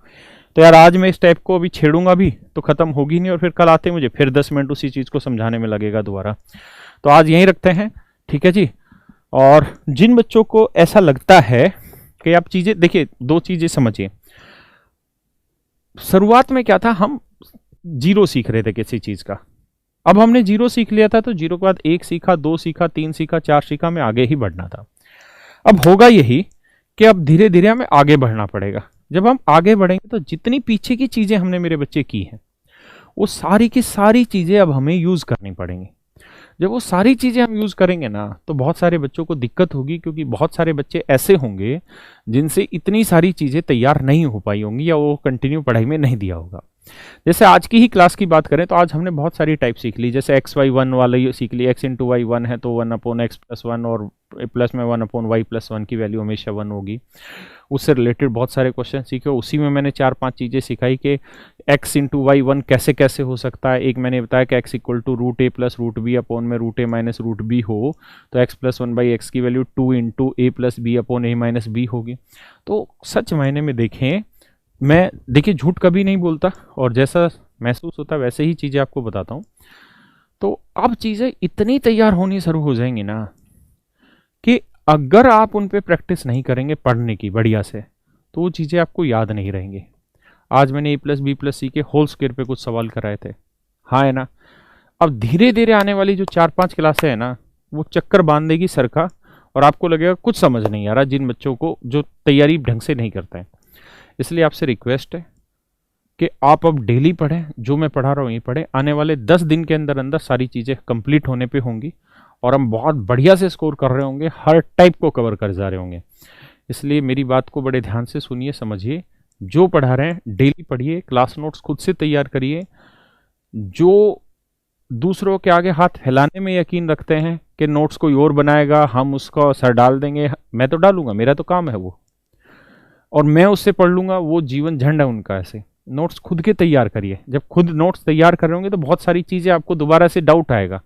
तो यार आज मैं इस टाइप को अभी छेड़ूंगा भी तो खत्म होगी नहीं, और फिर कल आते मुझे फिर 10 मिनट उसी चीज को समझाने में लगेगा दोबारा। तो आज यहीं रखते हैं, ठीक है जी। और जिन बच्चों को ऐसा लगता है कि आप चीजें देखिए, दो चीजें समझिए। शुरुआत में क्या था, हम जीरो सीख रहे थे किसी चीज का। अब हमने जीरो सीख लिया था, तो जीरो के बाद एक सीखा, दो सीखा, तीन सीखा, चार सीखा, हमें आगे ही बढ़ना था। अब होगा यही कि अब धीरे धीरे हमें आगे बढ़ना पड़ेगा। जब हम आगे बढ़ेंगे तो जितनी पीछे की चीजें हमने मेरे बच्चे की हैं, वो सारी की सारी चीजें अब हमें यूज करनी पड़ेंगी। जब वो सारी चीजें हम यूज करेंगे ना, तो बहुत सारे बच्चों को दिक्कत होगी, क्योंकि बहुत सारे बच्चे ऐसे होंगे जिनसे इतनी सारी चीजें तैयार नहीं हो पाई होंगी, या वो कंटिन्यू पढ़ाई में नहीं दिया होगा। जैसे आज की ही क्लास की बात करें तो आज हमने बहुत सारी टाइप सीख ली। जैसे एक्स वाई वन वाला ये सीख ली, एक्स इंटू वाई वन है तो one upon x plus one, और प्लस में one upon y plus one की वैल्यू हमेशा वन होगी। उससे रिलेटेड बहुत सारे क्वेश्चन सीखे। उसी में मैंने चार पांच चीज़ें सिखाई कि एक्स इंटू वाई वन कैसे कैसे हो सकता है। एक मैंने बताया कि x equal to root a plus root b upon में root a minus root b हो, तो x plus one by x की value two into a plus b upon a minus b होगी। तो सच मायने में देखें, मैं देखिए झूठ कभी नहीं बोलता, और जैसा महसूस होता है वैसे ही चीज़ें आपको बताता हूँ। तो अब चीज़ें इतनी तैयार होनी शुरू हो जाएंगी ना, कि अगर आप उन पे प्रैक्टिस नहीं करेंगे पढ़ने की बढ़िया से, तो वो चीज़ें आपको याद नहीं रहेंगी। आज मैंने ए प्लस बी प्लस सी के होल स्क्वायर पे कुछ सवाल कराए थे, हाँ है ना। अब धीरे धीरे आने वाली जो चार पांच क्लासें है ना, वो चक्कर बांध देगी सर का, और आपको लगेगा कुछ समझ नहीं आ रहा, जिन बच्चों को जो तैयारी ढंग से नहीं करते हैं। इसलिए आपसे रिक्वेस्ट है कि आप अब डेली पढ़ें, जो मैं पढ़ा रहा हूँ ये पढ़ें। आने वाले 10 दिन के अंदर अंदर सारी चीज़ें कंप्लीट होने पे होंगी, और हम बहुत बढ़िया से स्कोर कर रहे होंगे, हर टाइप को कवर कर जा रहे होंगे। इसलिए मेरी बात को बड़े ध्यान से सुनिए, समझिए। जो पढ़ा रहे हैं डेली पढ़िए, क्लास नोट्स खुद से तैयार करिए। जो दूसरों के आगे हाथ फैलाने में यकीन रखते हैं कि नोट्स कोई और बनाएगा, हम उसका सर डाल देंगे, मैं तो डालूंगा, मेरा तो काम है वो, और मैं उससे पढ़ लूंगा, वो जीवन झंड है उनका। ऐसे नोट्स खुद के तैयार करिए। जब खुद नोट्स तैयार कर रहे होंगे तो बहुत सारी चीज़ें आपको दोबारा से डाउट आएगा,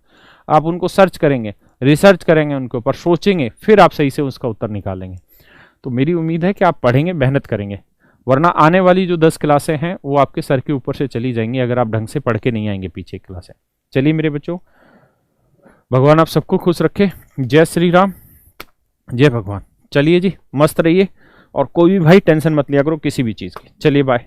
आप उनको सर्च करेंगे, रिसर्च करेंगे, उनके ऊपर सोचेंगे, फिर आप सही से उसका उत्तर निकालेंगे। तो मेरी उम्मीद है कि आप पढ़ेंगे, मेहनत करेंगे, वरना आने वाली जो 10 क्लासें हैं वो आपके सर के ऊपर से चली जाएंगी, अगर आप ढंग से पढ़ के नहीं आएंगे पीछे क्लासें। चलिए मेरे बच्चों, भगवान आप सबको खुश रखे। जय श्री राम, जय भगवान। चलिए जी, मस्त रहिए, और कोई भी भाई टेंशन मत लिया करो किसी भी चीज़ की। चलिए बाय।